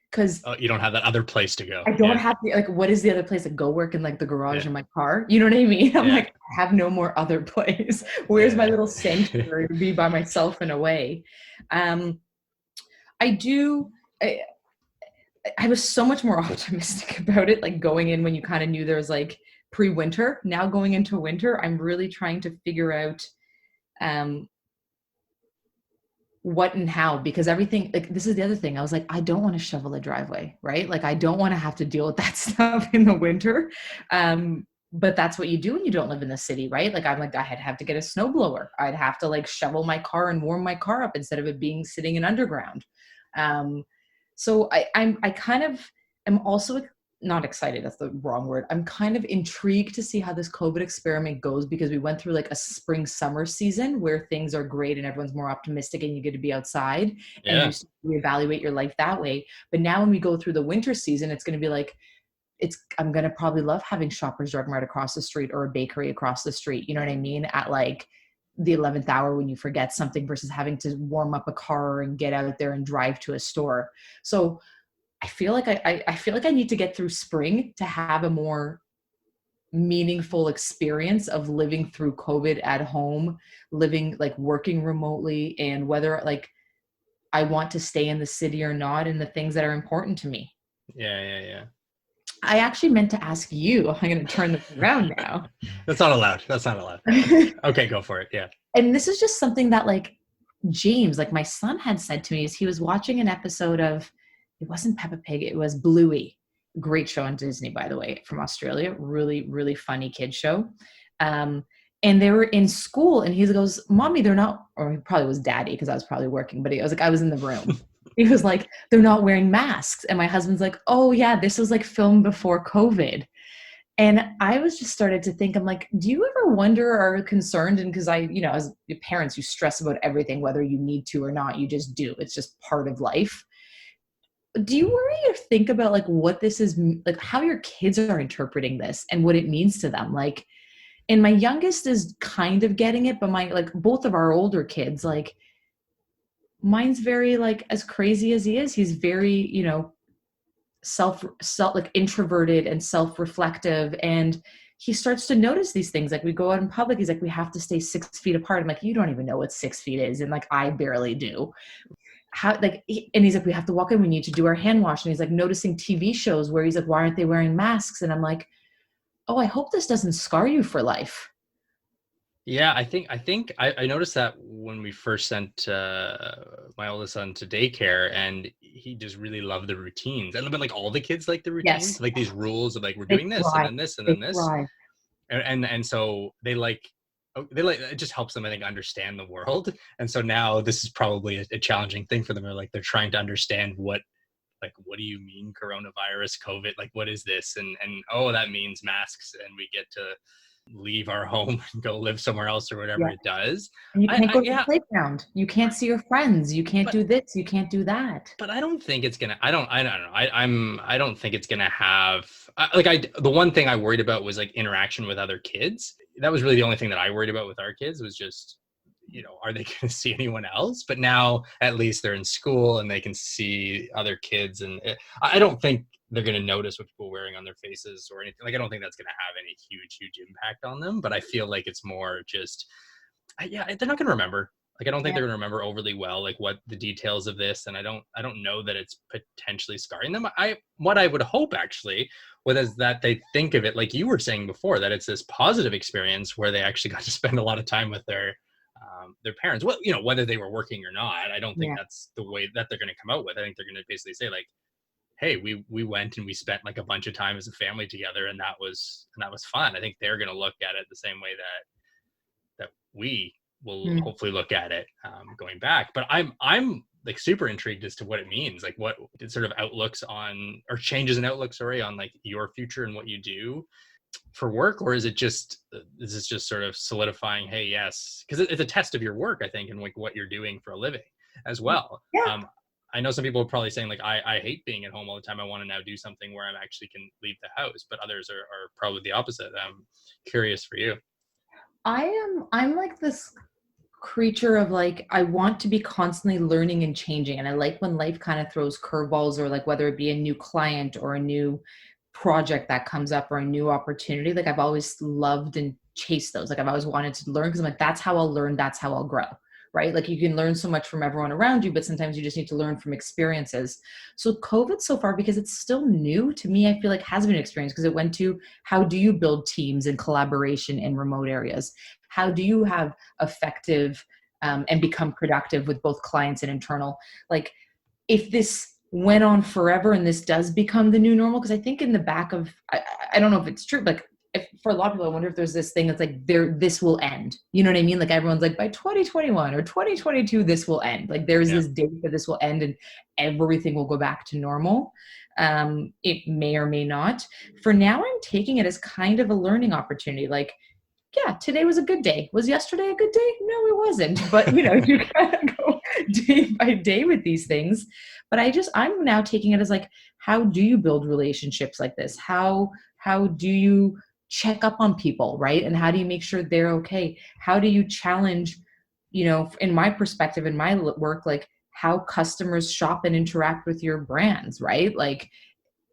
Because Oh, you don't have that other place to go. I don't Yeah. have the, like, what is the other place? Like, go work in like the garage Yeah. in my car. You know what I mean? I'm Yeah. like, I have no more other place. Where's my Yeah. little sanctuary to be by myself in a way? Um, I do. I, I was so much more optimistic about it, like going in when you kind of knew there was like pre-winter. Now going into winter, I'm really trying to figure out um, what and how, because everything, like, this is the other thing. I was like, I don't want to shovel a driveway, right? Like, I don't want to have to deal with that stuff in the winter. But that's what you do when you don't live in the city, right? Like, I'm like, I'd have to get a snowblower. I'd have to like shovel my car and warm my car up instead of it being sitting in underground. Um, so I kind of am also not excited, that's the wrong word. I'm kind of intrigued to see how this COVID experiment goes, because we went through like a spring summer season where things are great and everyone's more optimistic and you get to be outside and you Yeah. reevaluate your life that way. But now when we go through the winter season, it's going to be like, I'm going to probably love having Shoppers Drug Mart across the street or a bakery across the street. You know what I mean? At like the 11th hour when you forget something, versus having to warm up a car and get out there and drive to a store. So I feel like I feel like I need to get through spring to have a more meaningful experience of living through COVID at home, living, like, working remotely, and whether like I want to stay in the city or not, and the things that are important to me. Yeah. Yeah. I actually meant to ask you. I'm going to turn this around Yeah. now. That's not allowed. That's not allowed. Okay, go for it. Yeah. And this is just something that, like, James, like my son, had said to me is he was watching an episode of, it wasn't Peppa Pig, it was Bluey. Great show on Disney, by the way, from Australia. Really, really funny kid show. Um, and they were in school, and he goes, "Mommy, they're not," or he probably was Daddy because I was probably working, but he, I was like, I was in the room. He was like, "They're not wearing masks," and my husband's like, "Oh yeah, this was like filmed before COVID." And I was just started to think, I'm like, do you ever wonder or are concerned? And because as parents, you stress about everything, whether you need to or not, you just do. It's just part of life. Do you worry or think about like what this is, like how your kids are interpreting this and what it means to them? Like, and my youngest is kind of getting it, but my, like, both of our older kids, like, mine's very, like, as crazy as he is, he's very, self like introverted and self-reflective, and he starts to notice these things. Like, we go out in public, he's like, we have to stay 6 feet apart. I'm like, you don't even know what 6 feet is, and like I barely do. How, like, and he's like, we have to walk in, we need to do our hand wash, and he's like noticing TV shows where he's like, why aren't they wearing masks? And I'm like, oh, I hope this doesn't scar you for life. Yeah, I noticed that when we first sent my oldest son to daycare, and he just really loved the routines. And but like all the kids like the routines, Yes, like these rules of like we're they doing this and thrive. then this and They then this, thrive. and so they like it just helps them, I think, understand the world. And so now this is probably a challenging thing for them. Or like they're trying to understand what do you mean coronavirus, COVID, like what is this? And oh, that means masks, and we get to leave our home and go live somewhere else or whatever Yeah. it does. And you can't I go to the Yeah, playground. You can't see your friends. You can't but do this. You can't do that. I don't think it's gonna. I don't know. I don't think it's gonna have like I. The one thing I worried about was like interaction with other kids. That was really the only thing that I worried about with our kids, was just, are they going to see anyone else? But now at least they're in school and they can see other kids, and I don't think they're going to notice what people are wearing on their faces or anything. Like, I don't think that's going to have any huge impact on them. But I feel like it's more just, yeah, they're not going to remember. Like I don't think Yeah. they're going to remember overly well like what the details of this, and I don't know that it's potentially scarring them. I what I would hope actually was that they think of it like you were saying before, that it's this positive experience where they actually got to spend a lot of time with their parents. Well, you know, whether they were working or not, I don't think Yeah. that's the way that they're going to come out with. I think they're going to basically say like, hey, we went and we spent like a bunch of time as a family together, and that was fun. I think they're going to look at it the same way that we will Mm. hopefully look at it going back. But I'm like super intrigued as to what it means, like what sort of outlooks on, or changes in outlook, sorry, on like your future and what you do for work, or is this just sort of solidifying, hey, yes, because it's a test of your work, I think, and like what you're doing for a living as well. Yeah. I know some people are probably saying like I hate being at home all the time. I want to now do something where I actually can leave the house, but others are probably the opposite. I'm curious for you. I'm like this creature of like I want to be constantly learning and changing, and I like when life kind of throws curveballs, or like whether it be a new client or a new project that comes up or a new opportunity. Like I've always loved and chased those. Like I've always wanted to learn because I'm like that's how I'll learn, that's how I'll grow. Right? Like you can learn so much from everyone around you, but sometimes you just need to learn from experiences. So COVID so far, because it's still new to me, I feel like has been an experience because it went to how do you build teams and collaboration in remote areas? How do you have effective and become productive with both clients and internal? Like if this went on forever and this does become the new normal, because I think in the back of I don't know if it's true, but if, for a lot of people, I wonder if there's this thing that's like this will end. You know what I mean? Like everyone's like by 2021 or 2022 this will end. Like there's Yeah. this date that this will end and everything will go back to normal. It may or may not. For now, I'm taking it as kind of a learning opportunity. Like yeah, today was a good day. Was yesterday a good day? No, it wasn't. But you know, you kind of go day by day with these things. But I'm now taking it as like, how do you build relationships like this? How do you check up on people, right? And how do you make sure they're okay? How do you challenge, you know, in my perspective, in my work, like how customers shop and interact with your brands, right? Like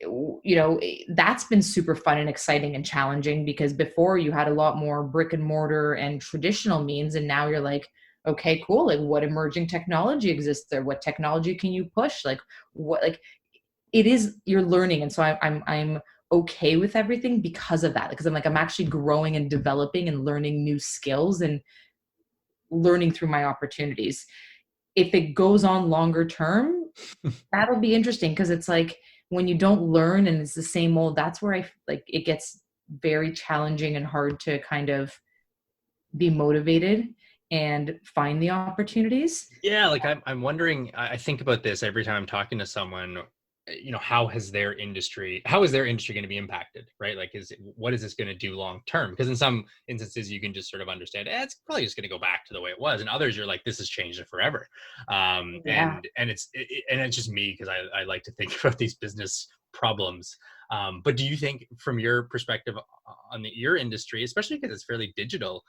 you know, that's been super fun and exciting and challenging because before you had a lot more brick and mortar and traditional means, and now you're like, okay, cool, like what emerging technology exists there, what technology can you push, like what, like it is, you're learning. And so I'm okay with everything because of that, because I'm like I'm actually growing and developing and learning new skills and learning through my opportunities. If it goes on longer term, that'll be interesting because it's like when you don't learn and it's the same old, that's where I like it gets very challenging and hard to kind of be motivated and find the opportunities. Yeah, like I'm wondering. I think about this every time I'm talking to someone. You know, how is their industry going to be impacted, right? Like, what is this going to do long term? Because in some instances, you can just sort of understand, it's probably just going to go back to the way it was. And others, you're like, this has changed it forever. Yeah. And it's just me because I like to think about these business problems. But do you think, from your perspective on your industry, especially because it's fairly digital,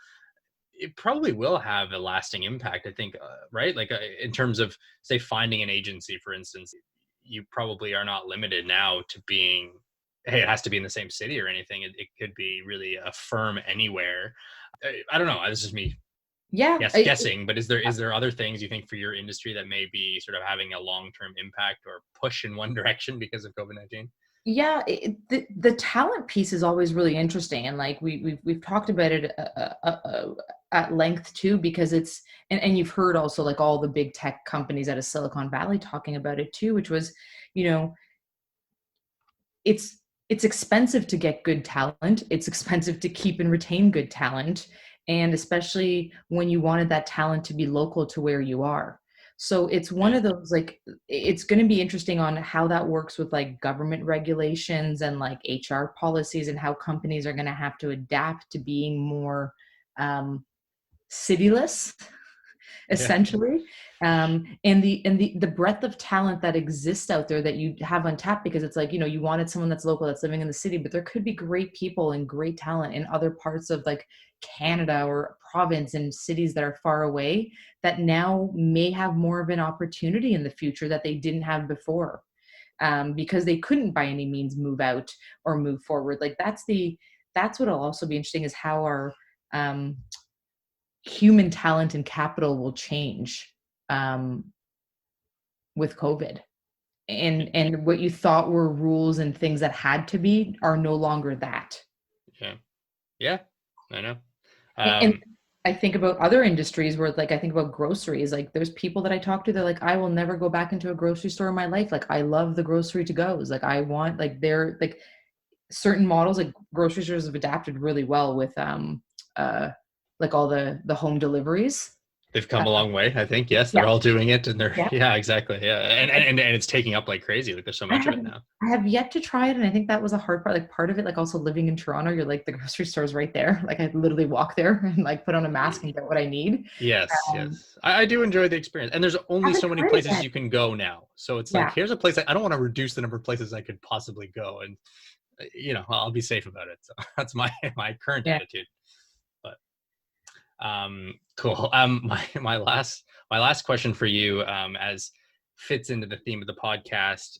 it probably will have a lasting impact, I think, right? Like in terms of, say, finding an agency, for instance, you probably are not limited now to being, hey, it has to be in the same city or anything. It could be really a firm anywhere. I don't know. This is me Yeah. guessing, but is there other things you think for your industry that may be sort of having a long-term impact or push in one direction because of COVID-19? Yeah, the talent piece is always really interesting, and like we've talked about it at length too, because it's and you've heard also like all the big tech companies out of Silicon Valley talking about it too, which was, you know, it's it's expensive to get good talent. It's expensive to keep and retain good talent, and especially when you wanted that talent to be local to where you are. So it's one Yeah. of those like it's going to be interesting on how that works with like government regulations and like HR policies and how companies are going to have to adapt to being more um, cityless Yeah. essentially. And the breadth of talent that exists out there that you have untapped, because it's like, you know, you wanted someone that's local, that's living in the city, but there could be great people and great talent in other parts of like Canada or province and cities that are far away that now may have more of an opportunity in the future that they didn't have before, because they couldn't by any means move out or move forward. Like that's what'll also be interesting is how our um, human talent and capital will change um, with COVID. And what you thought were rules and things that had to be are no longer that. Yeah. Yeah. I know. And Um, I think about other industries where, like, I think about groceries. Like, there's people that I talk to, they're like, I will never go back into a grocery store in my life. Like, I love the grocery to goes. Like, I want, like, they're like certain models, like grocery stores have adapted really well with uh like all the home deliveries. they've come Uh, a long way, I think. Yes, they're yeah, all doing it, and they're yeah. yeah, exactly. Yeah, and it's taking up like crazy. Like there's so I much of have it now. I have yet to try it, and I think that was a hard part. Like part of it, like also living in Toronto, you're like the grocery store's right there. Like I literally walk there and like put on a mask and get what I need. Yes, Um, yes. I do enjoy the experience. And there's only haven't so many tried it places yet. you can go now. So it's like, Yeah, here's a place I don't want to reduce the number of places I could possibly go. And, I'll be safe about it. So that's my current yeah. attitude. But cool. My last question for you, as fits into the theme of the podcast,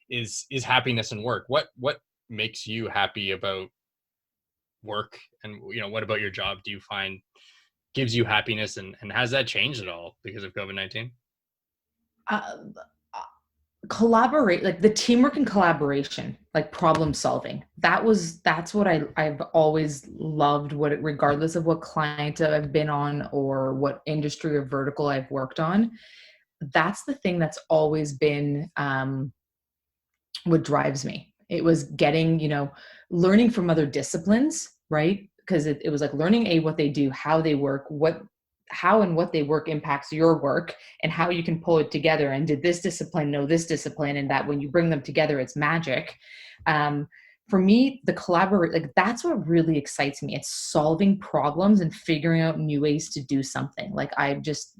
is happiness and work. What makes you happy about work? And, what about your job do you find gives you happiness, and has that changed at all because of COVID-19? Uh, Collaborate, like the teamwork and collaboration, like problem solving. That's what I've always loved, what it, regardless of what client I've been on or what industry or vertical I've worked on. That's the thing that's always been what drives me. It was getting, learning from other disciplines, right? Because it was like learning what they do, how they work, how and what they work impacts your work, and how you can pull it together. And did this discipline know this discipline? And that when you bring them together, it's magic. Um, for me, the collaborate, like that's what really excites me. It's solving problems and figuring out new ways to do something. Like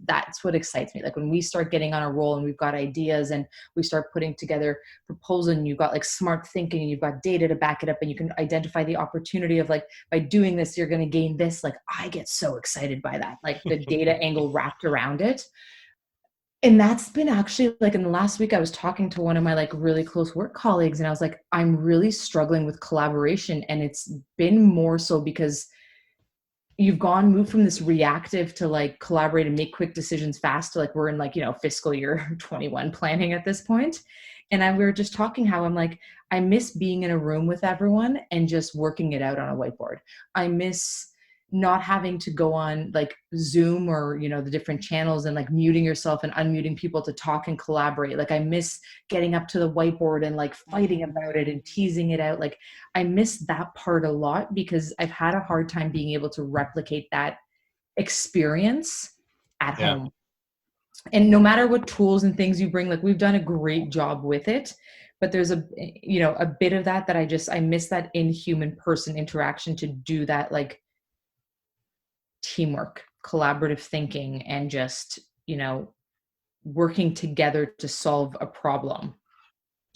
that's what excites me. Like when we start getting on a roll and we've got ideas and we start putting together proposal and you've got like smart thinking and you've got data to back it up and you can identify the opportunity of like by doing this you're going to gain this. Like I get so excited by that, like the data angle wrapped around it. And that's been actually like in the last week I was talking to one of my like really close work colleagues and I was like, I'm really struggling with collaboration. And it's been more so because you've moved from this reactive to like collaborate and make quick decisions fast to like we're in like fiscal year 21 planning at this point. And we were just talking how I'm like, I miss being in a room with everyone and just working it out on a whiteboard. I miss not having to go on like Zoom or the different channels and like muting yourself and unmuting people to talk and collaborate. Like I miss getting up to the whiteboard and like fighting about it and teasing it out. Like I miss that part a lot because I've had a hard time being able to replicate that experience at Yeah. home. And no matter what tools and things you bring, like we've done a great job with it, but there's a bit of that I miss that inhuman person interaction to do that, like teamwork, collaborative thinking, and just, working together to solve a problem.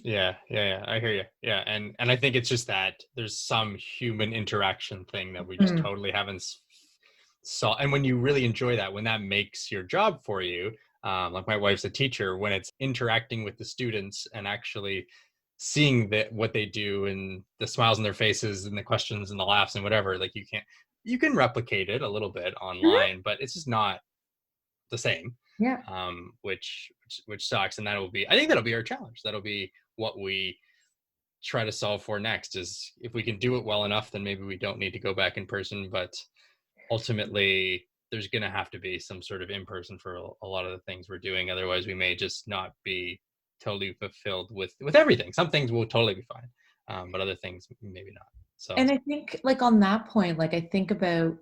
Yeah, yeah, yeah. I hear you. Yeah, and I think it's just that there's some human interaction thing that we just Mm. totally haven't saw. And when you really enjoy that, when that makes your job for you, like my wife's a teacher, when it's interacting with the students and actually seeing that what they do and the smiles on their faces and the questions and the laughs and whatever, like you can replicate it a little bit Mhm. online, but it's just not the same. Yeah. Which sucks. And I think that'll be our challenge. That'll be what we try to solve for next, is if we can do it well enough, then maybe we don't need to go back in person. But ultimately there's going to have to be some sort of in person for a lot of the things we're doing. Otherwise we may just not be totally fulfilled with everything. Some things will totally be fine, but other things maybe not. So And I think like on that point, like I think about,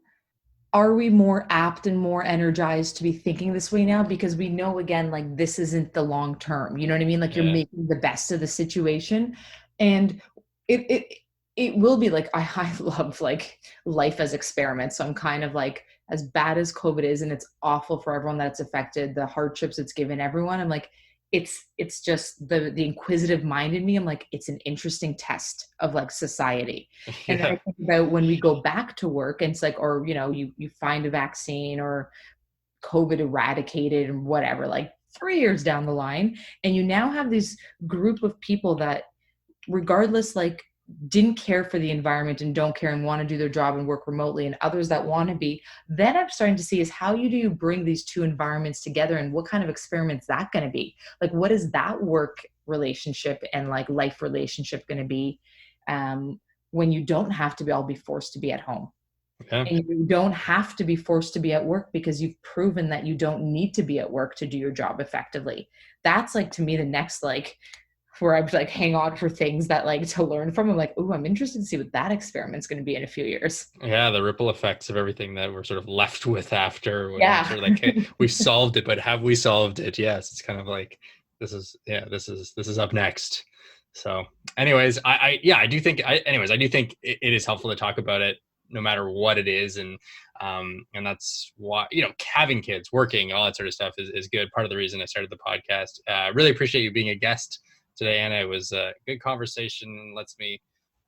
are we more apt and more energized to be thinking this way now because we know again like this isn't the long term, you know what I mean, like you're yeah. making the best of the situation. And it it will be like I love like life as experiments, so I'm kind of like, as bad as COVID is and it's awful for everyone that's affected, the hardships it's given everyone, I'm like, it's just the inquisitive mind in me, I'm like it's an interesting test of like society. And then I Yeah. think about when we go back to work and it's like, or, you find a vaccine or COVID eradicated and whatever, like 3 years down the line. And you now have this group of people that, regardless, like didn't care for the environment and don't care and want to do their job and work remotely, and others that want to be, then I'm starting to see is how do you bring these two environments together, and what kind of experiment's that going to be? Like, what is that work relationship and like life relationship going to be, um, when you don't have to be all be forced to be at home, Yeah. and you don't have to be forced to be at work because you've proven that you don't need to be at work to do your job effectively. That's like to me the next like where I'd like hang on for things that like to learn from. I'm like, oh, I'm interested to see what that experiment's going to be in a few years. Yeah, the ripple effects of everything that we're sort of left with after when we're Yeah. sort of like, hey, we solved it, but have we solved it? Yes, it's kind of like this is up next. So, anyways, yeah, I do think I do think it is helpful to talk about it no matter what it is, and that's why, having kids, working, all that sort of stuff is good. Part of the reason I started the podcast. Really appreciate you being a guest today, Anna. It was a good conversation. Lets me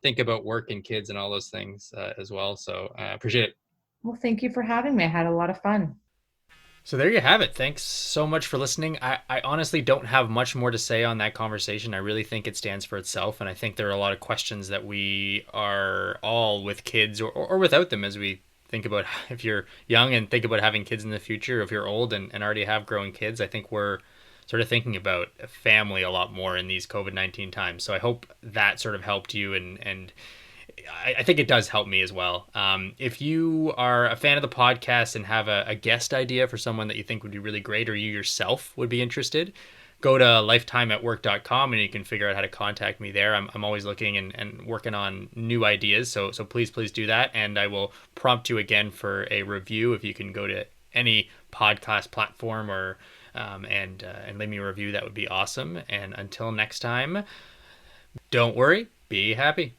think about work and kids and all those things as well. So I appreciate it. Well, thank you for having me. I had a lot of fun. So there you have it. Thanks so much for listening. I honestly don't have much more to say on that conversation. I really think it stands for itself. And I think there are a lot of questions that we are all with kids or without them as we think about if you're young and think about having kids in the future, if you're old and already have growing kids. I think we're sort of thinking about family a lot more in these COVID-19 times. So I hope that sort of helped you and I think it does help me as well. If you are a fan of the podcast and have a guest idea for someone that you think would be really great, or you yourself would be interested, go to lifetimeatwork.com and you can figure out how to contact me there. I'm always looking and working on new ideas. So please do that. And I will prompt you again for a review. If you can go to any podcast platform or and leave me a review, that would be awesome. And until next time, don't worry, be happy.